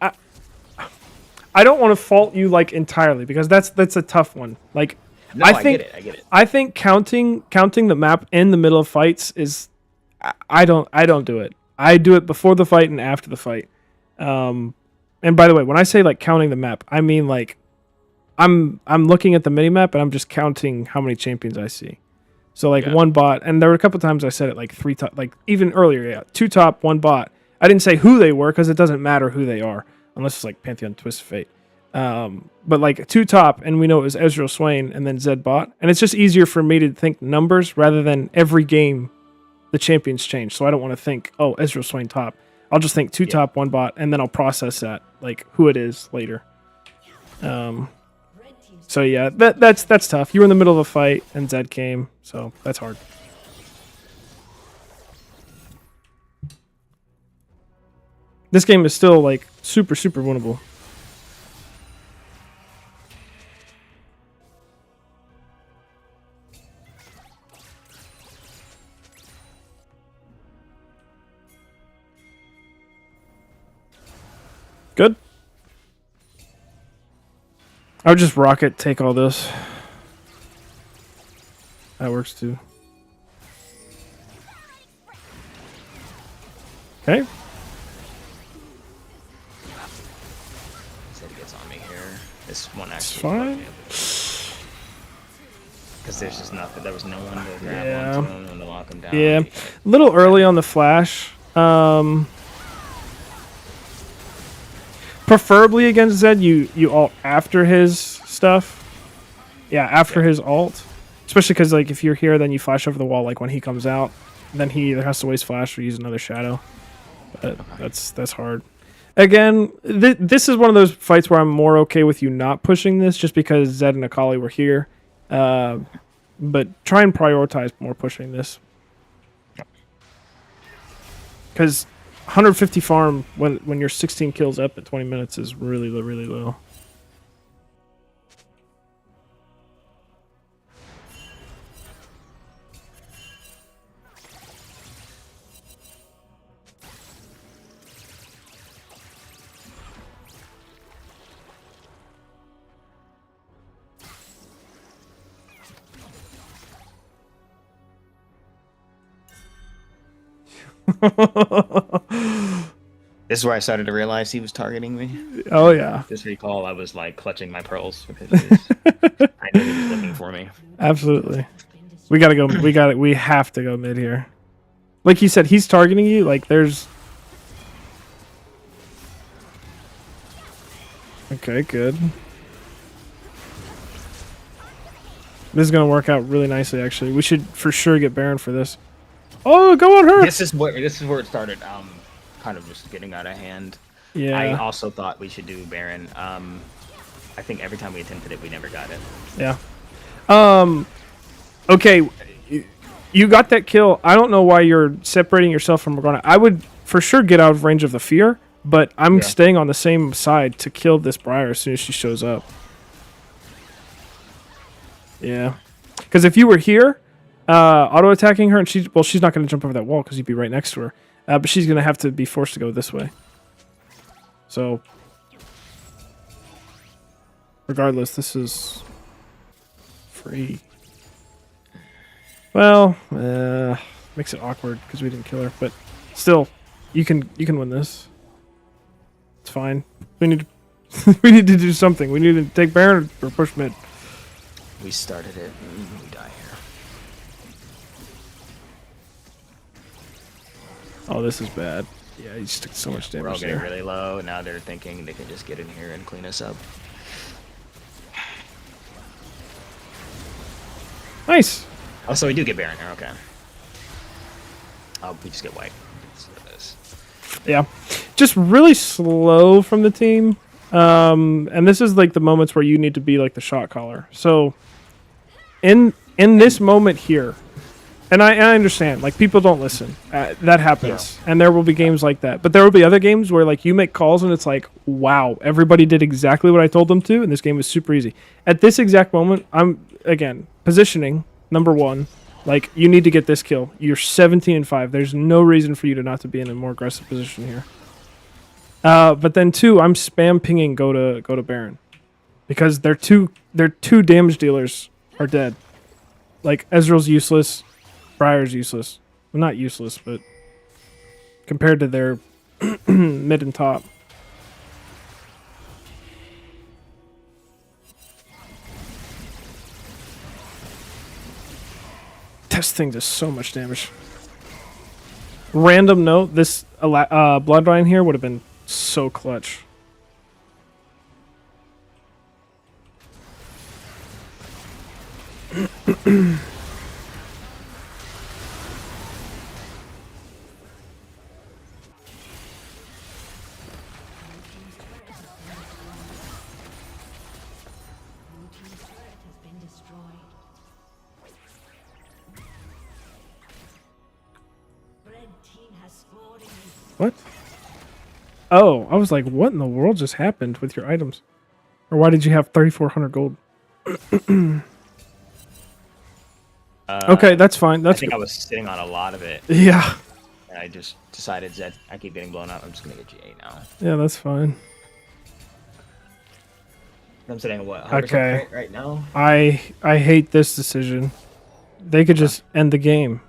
I I don't want to fault you like entirely because that's a tough one. Like No, I I get think it. I get it. I think counting the map in the middle of fights is I don't do it. I do it before the fight and after the fight. And by the way, when I say like counting the map, I mean like I'm looking at the mini map and I'm just counting how many champions I see. So like Yeah. one bot, and there were a couple times I said it like three top, like even earlier, yeah, two top, one bot. I didn't say who they were because it doesn't matter who they are unless it's like Pantheon Twist of Fate. But like two top, and we know it was Ezreal Swain and then Zed bot, and it's just easier for me to think numbers rather than every game the champions change. So I don't want to think, oh, Ezreal Swain top. I'll just think two Yeah. top, one bot, and then I'll process that like who it is later. So yeah, that's tough. You were in the middle of a fight and Zed came, so that's hard. This game is still like super winnable. Good. I would just rocket take all this. That works too. Okay. Zed gets on me here. This one It's actually. fine. Because there's just nothing. There was no one to grab Yeah. onto him and to lock him down. Yeah. A little early on the flash. Preferably against Zed, you ult after his stuff. Yeah, after his ult. Especially because like if you're here, then you flash over the wall. Like when he comes out, then he either has to waste flash or use another shadow. But that's hard. Again, this is one of those fights where I'm more okay with you not pushing this, just because Zed and Akali were here. But try and prioritize more pushing this. Because 150 farm when you're 16 kills up at 20 minutes is really low. This is where I started to realize he was targeting me. Oh yeah, This recall, I was like clutching my pearls because I knew he was looking for me. absolutely. We gotta go. We have to go mid here. Like you said, he's targeting you. Like there's. Okay, good. This is gonna work out really nicely. Actually, we should for sure get Baron for this. Oh, go on her. This is where it started. Kind of just getting out of hand. Yeah. I also thought we should do Baron. I think every time we attempted it, we never got it. Yeah. Okay. You got that kill. I don't know why you're separating yourself from Morgana. I would for sure get out of range of the fear, but I'm staying on the same side to kill this Briar as soon as she shows up. Yeah. Because if you were here, auto attacking her, and she's not going to jump over that wall because you'd be right next to her. But she's going to have to be forced to go this way. So, regardless, this is free. Well, makes it awkward because we didn't kill her, but still, you can win this. It's fine. We need we need to do something. We need to take Baron or push mid. We started it, and we die here. Oh, this is bad. Yeah, he just took so much We're all damage getting there. really low. Now they're thinking they can just get in here and clean us up. Nice. Oh, so we do get Baron here. Okay. Oh, we just get wiped. That's what it is. Yeah, just really slow from the team. And this is like the moments where you need to be like the shot caller. So in this moment here, and I understand, like, people don't listen. That happens, and there will be games like that. But there will be other games where, like, you make calls and it's like, wow, everybody did exactly what I told them to, and this game was super easy. At this exact moment, I'm, again, positioning, number one. Like, you need to get this kill. You're 17-5. There's no reason for you to not to be in a more aggressive position here. But then, two, I'm spam pinging go to Baron. Because their two damage dealers are dead. Like, Ezreal's useless. Briar's useless. Well, not useless, but compared to their mid and top. This thing does so much damage. Random note, this Bloodline here would have been so clutch. What? Oh, I was like, what in the world just happened with your items? Or why did you have 3,400 gold? Okay, that's fine. I That's think good. I was sitting on a lot of it, Yeah. and I just decided that I keep getting blown up. I'm just gonna get G8 now. Yeah, that's fine. I'm sitting at what? 100% Okay. right now. I hate this decision. They could just end the game.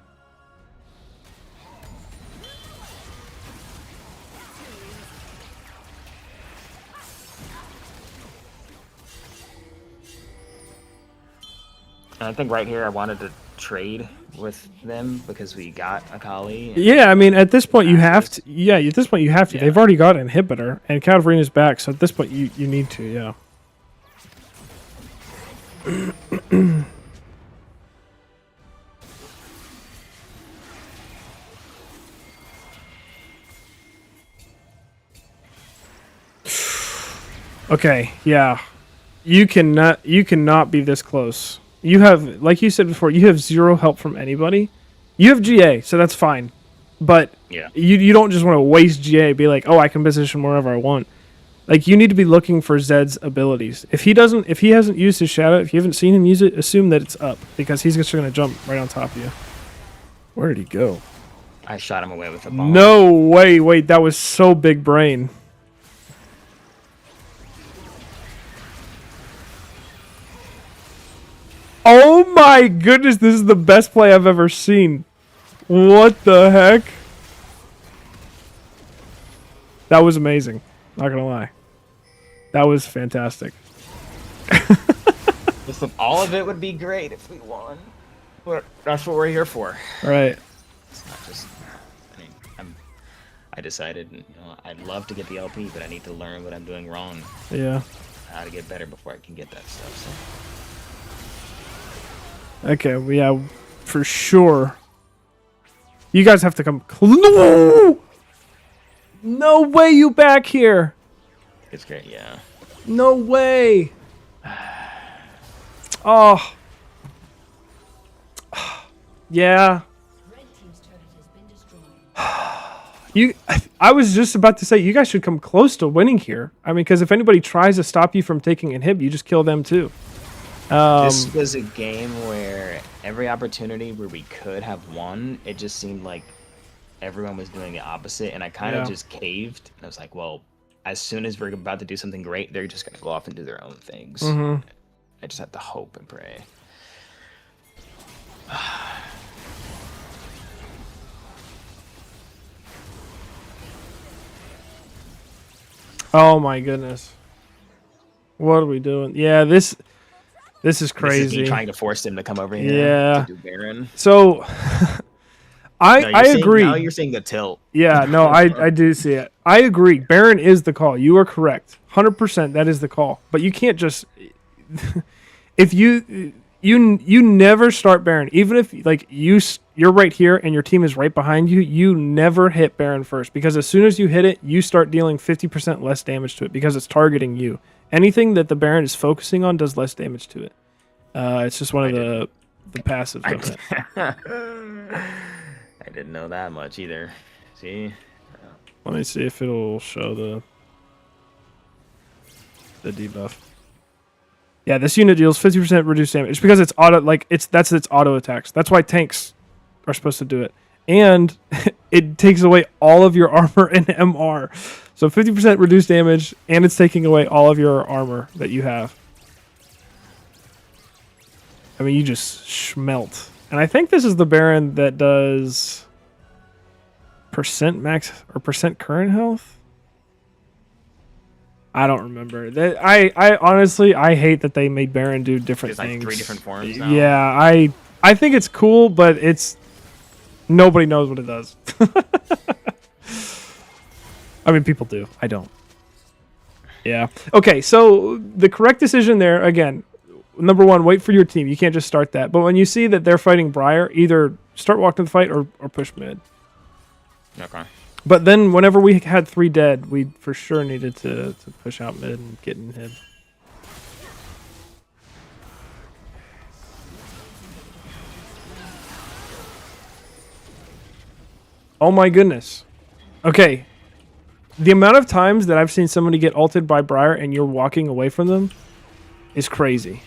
And I think right here I wanted to trade with them because we got Akali. Yeah, I mean, at this point you have to. Yeah, at this point you have to. Yeah. They've already got an inhibitor, and Cavalrina's back, so at this point you need to, yeah. Okay, yeah. You cannot be this close. You have, like you said before, you have zero help from anybody. You have GA, so that's fine. But Yeah. you don't just want to waste GA, be like, oh, I can position wherever I want. Like, you need to be looking for Zed's abilities. If he hasn't used his shadow, if you haven't seen him use it, assume that it's up, because he's just gonna jump right on top of you. Where did he go? I shot him away with a bomb. No way, wait, that was so big brain. Oh my goodness, this is the best play I've ever seen. What the heck? That was amazing. Not gonna lie. That was fantastic. Listen, all of it would be great if we won. But that's what we're here for. Right. It's not just. I mean, I decided, I'd love to get the LP, but I need to learn what I'm doing wrong. Yeah. How to get better before I can get that stuff. So. Okay, yeah, for sure. You guys have to come. No! No way you back here. It's great, yeah. No way. Oh. Yeah. I was just about to say, you guys should come close to winning here. I mean, because if anybody tries to stop you from taking inhib, you just kill them too. This was a game where every opportunity where we could have won, it just seemed like everyone was doing the opposite, and I kind of just caved. And I was like, well, as soon as we're about to do something great, they're just going to go off and do their own things. Mm-hmm. I just have to hope and pray. Oh my goodness. What are we doing? Yeah, this is crazy. This is me trying to force him to come over here Yeah. to do Baron. So I agree. Now you're seeing the tilt. Yeah, no, I do see it. I agree. Baron is the call. You are correct. 100% that is the call. But you can't just if you you never start Baron, even if like you're right here and your team is right behind you. You never hit Baron first, because as soon as you hit it, you start dealing 50% less damage to it because it's targeting you. Anything that the Baron is focusing on does less damage to it. It's just one of the passives of it. I didn't know that much either. See, Let me see if it'll show the debuff. Yeah, this unit deals 50% reduced damage. It's because it's auto, like that's its auto attacks. That's why tanks are supposed to do it. And it takes away all of your armor and MR. So 50% reduced damage, and it's taking away all of your armor that you have. I mean, you just schmelt. And I think this is the Baron that does percent max or percent current health. I don't remember. I honestly hate that they made Baron do different there's things. like 3 different forms now. Yeah, I think it's cool, but it's nobody knows what it does. I mean, people do. I don't. Yeah. Okay, so the correct decision there, again, number one, wait for your team. You can't just start that. But when you see that they're fighting Briar, either start walking the fight or push mid. Okay. But then whenever we had 3 dead, we for sure needed to push out mid and get in him. Oh my goodness. Okay. The amount of times that I've seen somebody get ulted by Briar and you're walking away from them is crazy.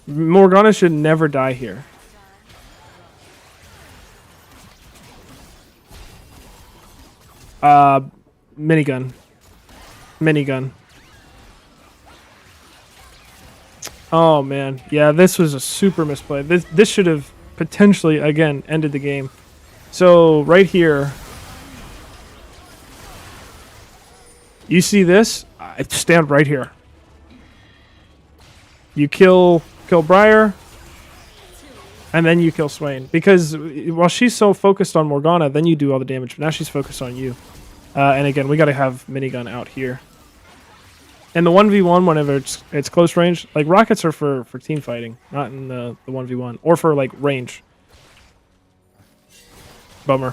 Morgana should never die here. Minigun. Oh man. Yeah, this was a super misplay. This should have potentially, again, ended the game. So right here, you see this? I stand right here. You kill Briar, and then you kill Swain. Because while she's so focused on Morgana, then you do all the damage. But now she's focused on you. And again, we got to have minigun out here. And the 1v1, whenever it's close range, like rockets are for team fighting, not in the 1v1, or for like range. Bummer.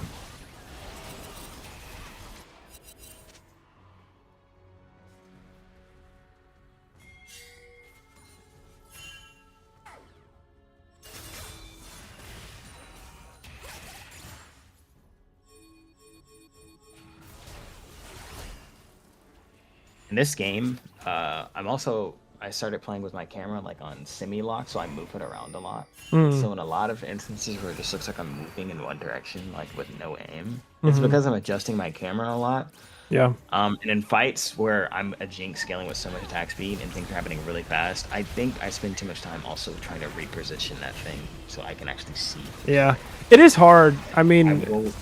In this game, I started playing with my camera like on semi-lock, so I move it around a lot. So in a lot of instances where it just looks like I'm moving in one direction, like with no aim, it's because I'm adjusting my camera a lot. Yeah. And in fights where I'm a Jinx scaling with so much attack speed and things are happening really fast, I think I spend too much time also trying to reposition that thing so I can actually see. Yeah. It is hard. I mean...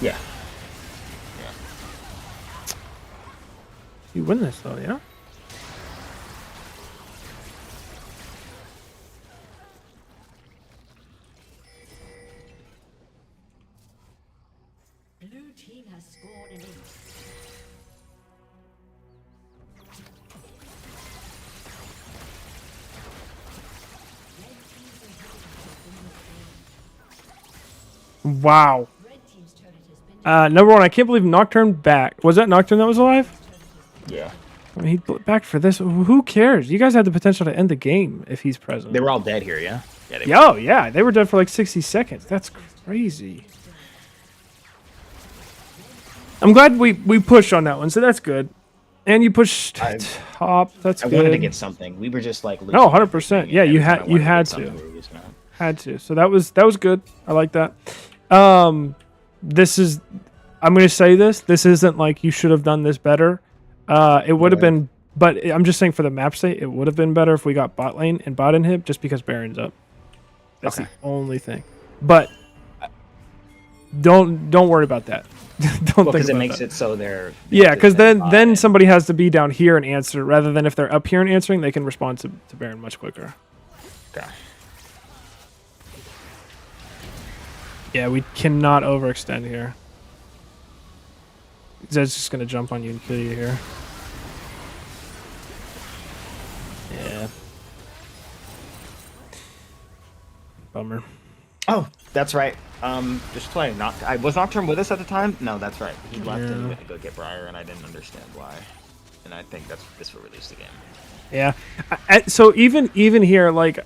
Yeah. You win this though, yeah? Blue team has scored an ace. Wow. Red team's turret has been Number one, I can't believe Nocturne back. Was that Nocturne that was alive? Yeah. I mean, he back for this. Who cares? You guys had the potential to end the game if he's present. They were all dead here, yeah? Yeah, they were dead for like 60 seconds. That's crazy. I'm glad we pushed on that one, so that's good. And you pushed top. That's good. I wanted to get something. We were just like no, 100%. Yeah, you had to. Had to. So that was good. I like that. This is. I'm gonna say this. This isn't like you should have done this better. It would have been, but I'm just saying for the map sake, it would have been better if we got bot lane and bot inhib just because Baron's up. That's the only thing. But don't worry about that. Don't think because it about makes that. it so they're Yeah, because then somebody has to be down here and answer rather than if they're up here and answering, they can respond to Baron much quicker. Okay. Yeah, we cannot overextend here. Zed's just gonna jump on you and kill you here. Yeah. Bummer. Oh, that's right. Just play. Was Nocturne with us at the time? No, that's right. He left and he Yeah. went to go get Briar, and I didn't understand why. And I think this will release the game. Yeah. So even here, like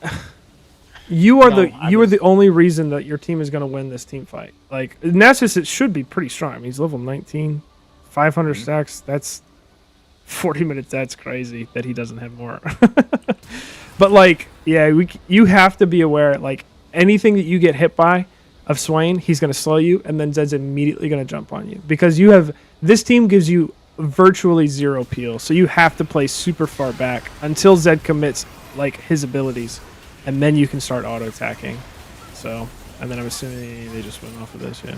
you are No, I you are was. the only reason that your team is going to win this team fight. Like Nasus, it should be pretty strong. I mean, he's level 19, 500 Mhm. stacks. That's 40 minutes. That's crazy that he doesn't have more. But like, yeah, you have to be aware. Like anything that you get hit by of Swain, he's going to slow you, and then Zed's immediately going to jump on you because you have this team gives you virtually zero peel. So you have to play super far back until Zed commits like his abilities, and then you can start auto attacking. So, and then I'm assuming they just went off of this, yeah.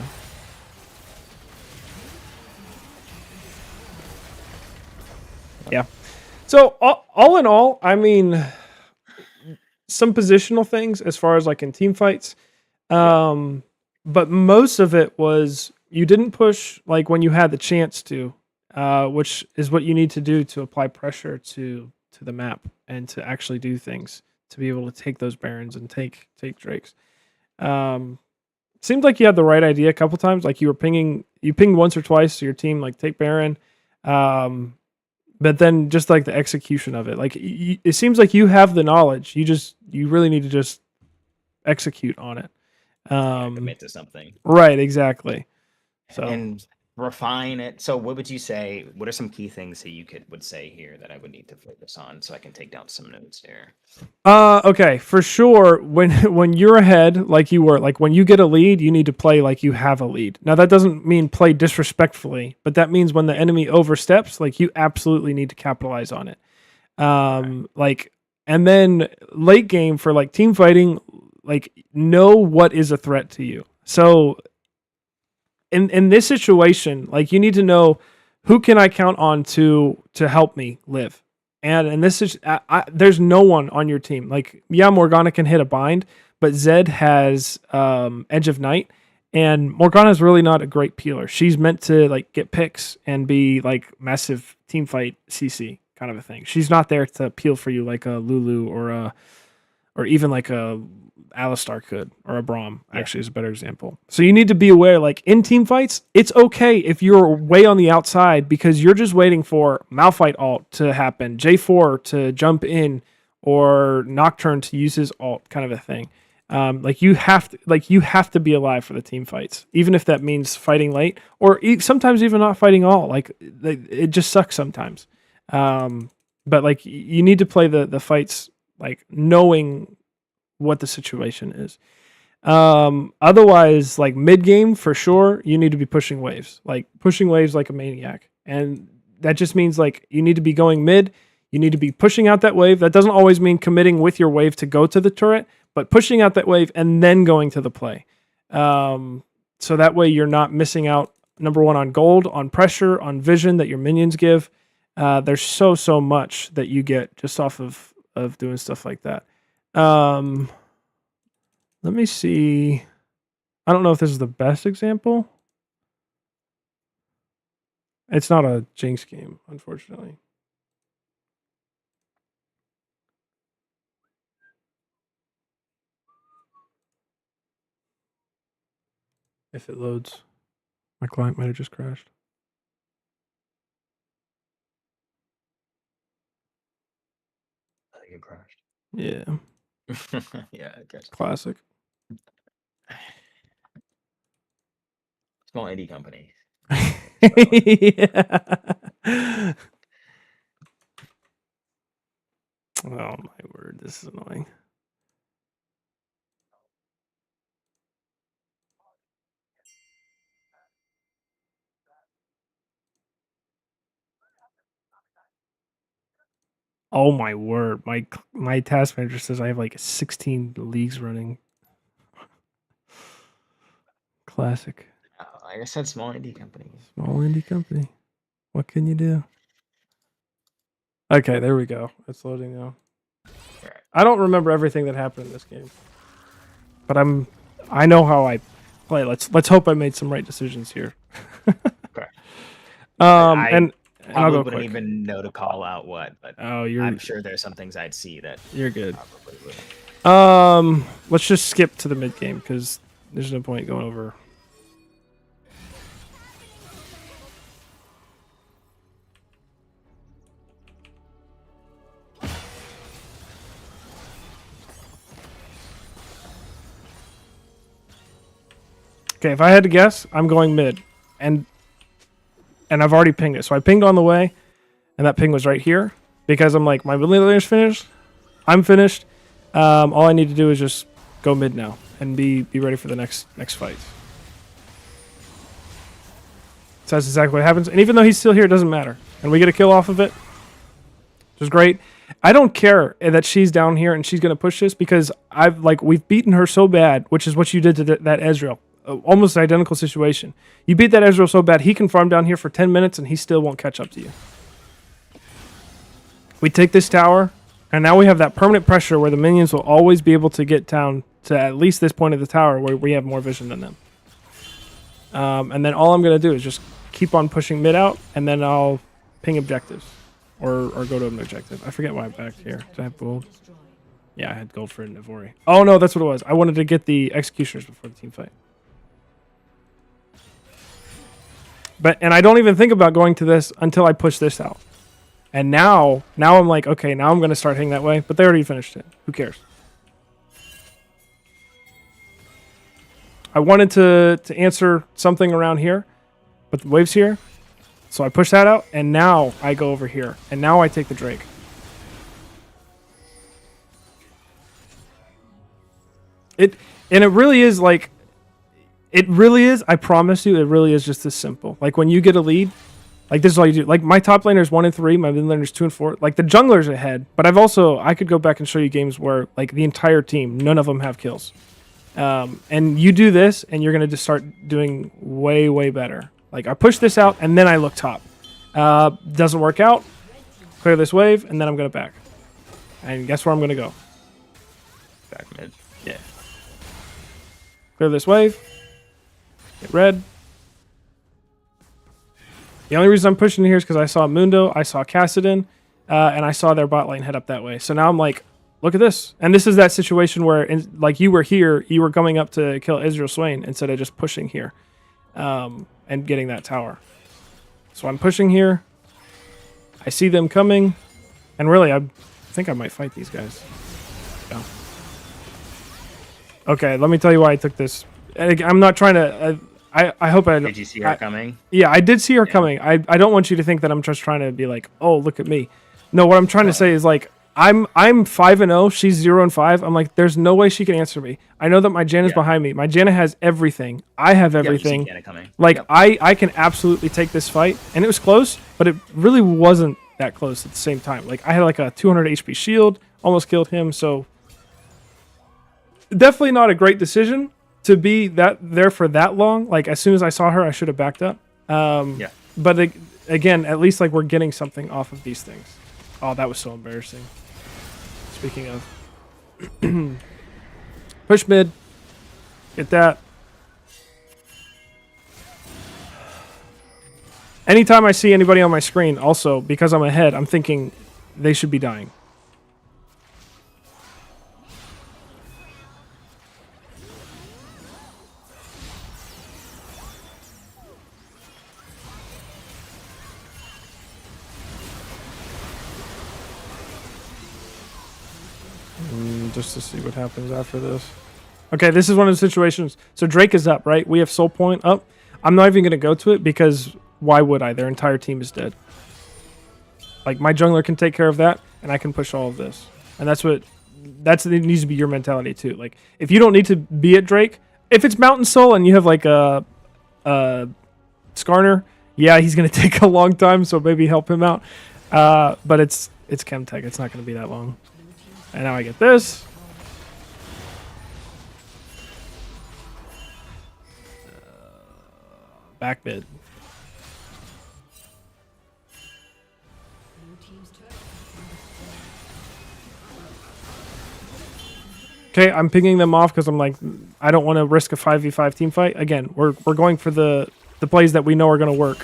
Yeah. So all in all, I mean, some positional things as far as like in team fights, but most of it was you didn't push like when you had the chance to, which is what you need to do to apply pressure to the map and to actually do things to be able to take those barons and take drakes. Seemed like you had the right idea a couple times. Like you pinged once or twice to your team, like take baron. But then just like the execution of it, like it seems like you have the knowledge. You really need to just execute on it. Commit to something Right, exactly. So and refine it. So, what would you say? What are some key things that you would say here that I would need to focus on so I can take down some notes here? okay, for sure. When when you're ahead, like you were, like when you get a lead, you need to play like you have a lead. Now that doesn't mean play disrespectfully, but that means when the enemy oversteps, like you absolutely need to capitalize on it. Like, and then late game for like team fighting, like know what is a threat to you. So in this situation, like you need to know who can I count on to help me live. And this is there's no one on your team. Like yeah, Morgana can hit a bind, but Zed has Edge of Night, and Morgana's really not a great peeler. She's meant to like get picks and be like massive team fight CC kind of a thing. She's not there to peel for you like a Lulu or even like a Alistar could, or a Braum actually is a better example. So you need to be aware, like in team fights, it's okay if you're way on the outside because you're just waiting for Malphite ult to happen, J4 to jump in, or Nocturne to use his ult, kind of a thing. Like you have to be alive for the team fights, even if that means fighting late, or sometimes even not fighting all. Like it just sucks sometimes. But like you need to play the fights like knowing what the situation is. Otherwise, like mid game for sure, you need to be pushing waves like a maniac, and that just means like you need to be going mid. You need to be pushing out that wave. That doesn't always mean committing with your wave to go to the turret, but pushing out that wave and then going to the play. So that way you're not missing out. Number one, on gold, on pressure, on vision that your minions give. There's so much that you get just off of doing stuff like that. Let me see. I don't know if this is the best example. It's not a Jinx game, unfortunately. If it loads, my client might have just crashed. I think it crashed. Yeah, Yeah, I guess. classic. Small indie company. Yeah. Oh my word, this is annoying. Oh my word, my task manager says I have like 16 leagues running. Classic. Like I said, small indie company. Small indie company. What can you do? Okay, there we go. It's loading now. Right. I don't remember everything that happened in this game, but I know how I play. Let's hope I made some right decisions here. Okay. And I'll Probably go wouldn't quick. even know to call out what, but Oh, I'm sure there's some things I'd see that you're good. probably would. let's just skip to the mid game because there's no point going over. Okay, if I had to guess, I'm going mid, and I've already pinged it. So I pinged on the way, and that ping was right here because I'm like, my mid laner's finished. I'm finished. All I need to do is just go mid now and be ready for the next fight. So that's exactly what happens. And even though he's still here, it doesn't matter. And we get a kill off of it, which is great. I don't care that she's down here and she's gonna push this because we've beaten her so bad, which is what you did to that Ezreal. Almost identical situation. You beat that Ezreal so bad, he can farm down here for 10 minutes and he still won't catch up to you. We take this tower, and now we have that permanent pressure where the minions will always be able to get down to at least this point of the tower where we have more vision than them. And then all I'm going to do is just keep on pushing mid out, and then I'll ping objectives. Or go to an objective. I forget why I'm back here. Did I have gold? Yeah, I had gold for Navori. Oh no, that's what it was. I wanted to get the executioners before the team fight. And I don't even think about going to this until I push this out. And now I'm like, okay, now I'm going to start hitting that way. But they already finished it. Who cares? I wanted to answer something around here. But the wave's here. So I push that out. And now I go over here. And now I take the Drake. It really is like... It really is, I promise you, it really is just this simple. Like, when you get a lead, like, this is all you do. Like, my top laner is 1 and 3, my mid laner is 2 and 4. Like, the jungler's ahead, but I could go back and show you games where, like, the entire team, none of them have kills. And you do this, and you're going to just start doing way, way better. Like, I push this out, and then I look top. Doesn't work out. Clear this wave, and then I'm going to back. And guess where I'm going to go? Back mid. Yeah. Clear this wave. Get red. The only reason I'm pushing here is because I saw Mundo, I saw Kassadin, and I saw their bot lane head up that way. So now I'm like, look at this. And this is that situation where, like, you were here, you were coming up to kill Israel Swain instead of just pushing here and getting that tower. So I'm pushing here. I see them coming. And really, I think I might fight these guys. Yeah. Okay, let me tell you why I took this. I'm not trying to... I hope I... Did you see her coming? Yeah, I did see her coming. I don't want you to think that I'm just trying to be like, oh, look at me. No, what I'm trying to say is, like, I'm 5-0. She's 0 and 5. I'm like, there's no way she can answer me. I know that my Janna's behind me. My Janna has everything. I have everything. Janna coming. Like, I can absolutely take this fight. And it was close, but it really wasn't that close at the same time. Like, I had like a 200 HP shield. Almost killed him, so... Definitely not a great decision to be there for that long. Like, as soon as I saw her, I should have backed up. But again, at least, like, we're getting something off of these things. Oh, that was so embarrassing. Speaking of. Push mid. Get that. Anytime I see anybody on my screen, also, because I'm ahead, I'm thinking they should be dying. Just to see what happens after this. Okay, this is one of the situations. So Drake is up, right? We have Soul Point up. I'm not even going to go to it because why would I? Their entire team is dead. Like, my jungler can take care of that, and I can push all of this. And it needs to be your mentality too. Like, if you don't need to be at Drake, if it's Mountain Soul and you have like a Skarner, yeah, he's going to take a long time, so maybe help him out. But it's Chemtech. It's not going to be that long. And now I get this. Back mid. Okay, I'm pinging them off because I'm like, I don't want to risk a 5v5 team fight. Again, we're going for the plays that we know are going to work.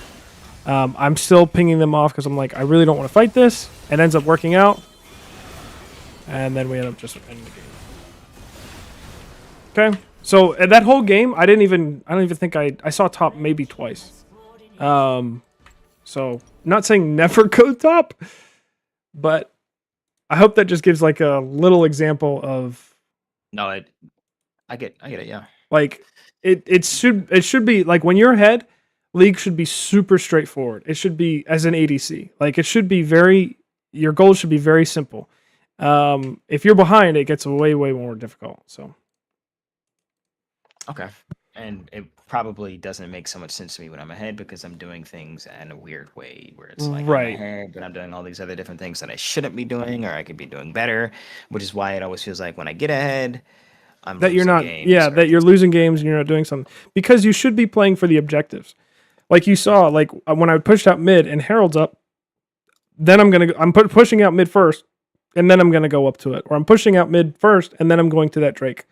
I'm still pinging them off because I'm like, I really don't want to fight this. It ends up working out. And then we end up just ending the game. Okay. So that whole game, I don't even think I saw top maybe twice. So not saying never go top, but I hope that just gives like a little example of No, I get it. Yeah. like it should be like when you're ahead, league should be super straightforward. It should be as an ADC. Like it should be your goals should be very simple. If you're behind, it gets way more difficult. So Okay. And it probably doesn't make so much sense to me when I'm ahead because I'm doing things in a weird way where it's like I'm right. ahead, but I'm doing all these other different things that I shouldn't be doing or I could be doing better, which is why it always feels like when I get ahead, I'm That you're losing not games or that you're things. losing games and you're not doing something because you should be playing for the objectives. Like you saw, like when I pushed out mid and Harold's up, then I'm pushing out mid first, and then I'm gonna go up to it, or I'm pushing out mid first, and then I'm going to that Drake.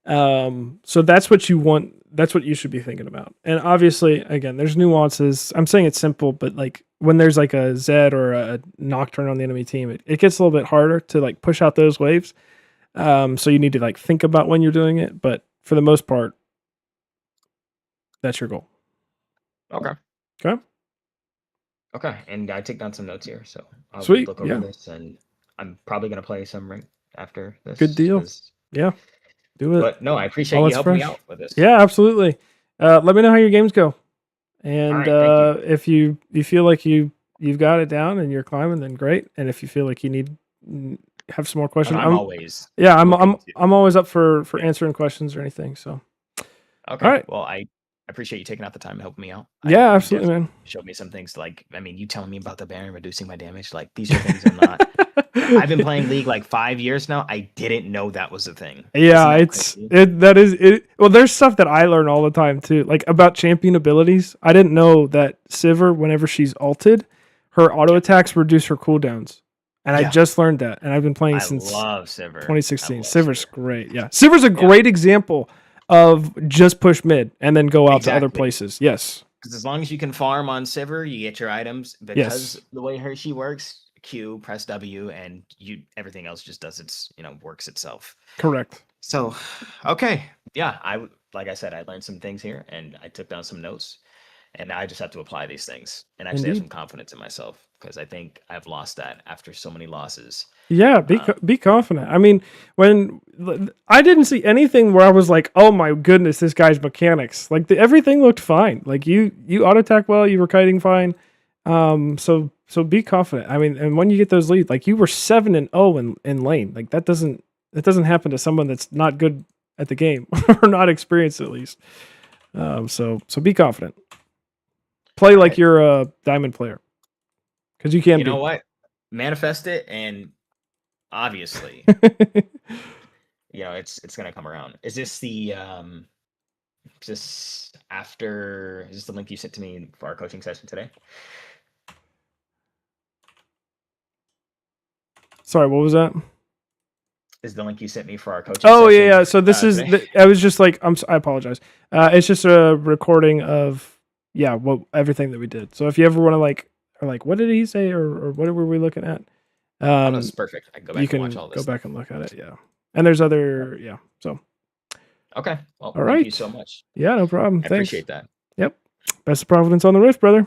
So that's what you want. That's what you should be thinking about. And obviously, again, there's nuances. I'm saying it's simple, but like when there's like a Zed or a Nocturne on the enemy team, it gets a little bit harder to like push out those waves. So you need to like think about when you're doing it, but for the most part, that's your goal. Okay. Okay. Okay. And I take down some notes here. So I'll Sweet. look over Yeah. this and I'm probably going to play some ring after Good this. deal. Yeah. Do it But no, I appreciate while you it's helping me fresh. out with this. Yeah, absolutely. Let me know how your games go. All And right. Thank you. if you feel like you've got it down and you're climbing, then great. And if you feel like you need have some more questions, I'm always I'm looking to. I'm always up for Yeah. answering questions or anything. So Okay. all right, Well, I appreciate you taking out the time to help me out. yeah, You absolutely, definitely man. showed me some things like, I mean, you telling me about the Baron reducing my damage. Like, these are things I'm not. I've been playing League like 5 years now. I didn't know that was a thing. Isn't Yeah, that it's crazy? it that is it. Well, there's stuff that I learn all the time too, like about champion abilities. I didn't know that Sivir, whenever she's ulted, her auto attacks reduce her cooldowns, and I Yeah. just learned that. And I've been playing I since love Sivir. I 2016. love Sivir's Sivir. great. Yeah, Sivir's a Yeah. great example of just push mid and then go out to other Exactly. places. Yes, Because as long as you can farm on Sivir, you get your items. Because yes, the way she works, Q, press W, and everything else just does works itself. correct. So, okay, yeah, like I said, I learned some things here, and I took down some notes, and I just have to apply these things, and actually have Indeed. some confidence in myself because I think I've lost that after so many losses. Yeah, be confident. I mean, when I didn't see anything where I was like, "Oh my goodness, this guy's mechanics." Like everything looked fine. Like you auto attack well, you were kiting fine. So be confident. I mean, and when you get those leads, like you were 7-0 in lane. Like that doesn't happen to someone that's not good at the game or not experienced at least. So be confident. Play like Right. you're a diamond player because you can You be. know what? Manifest it, and obviously, it's gonna come around. Is this the link you sent to me for our coaching session today? Sorry, what was that? Is the link you sent me for our coaching Oh session? yeah. So this is. Today? I was just like, I apologize. It's just a recording of everything that we did. So if you ever want to what did he say or what were we looking at? Oh, that's perfect. I can go back You and watch can all this go stuff. back and look at it. Yeah. And there's other So Okay. Well, all thank you right. so much. Yeah, no problem. I Thanks. appreciate that. Yep. Best of Providence on the Rift, brother.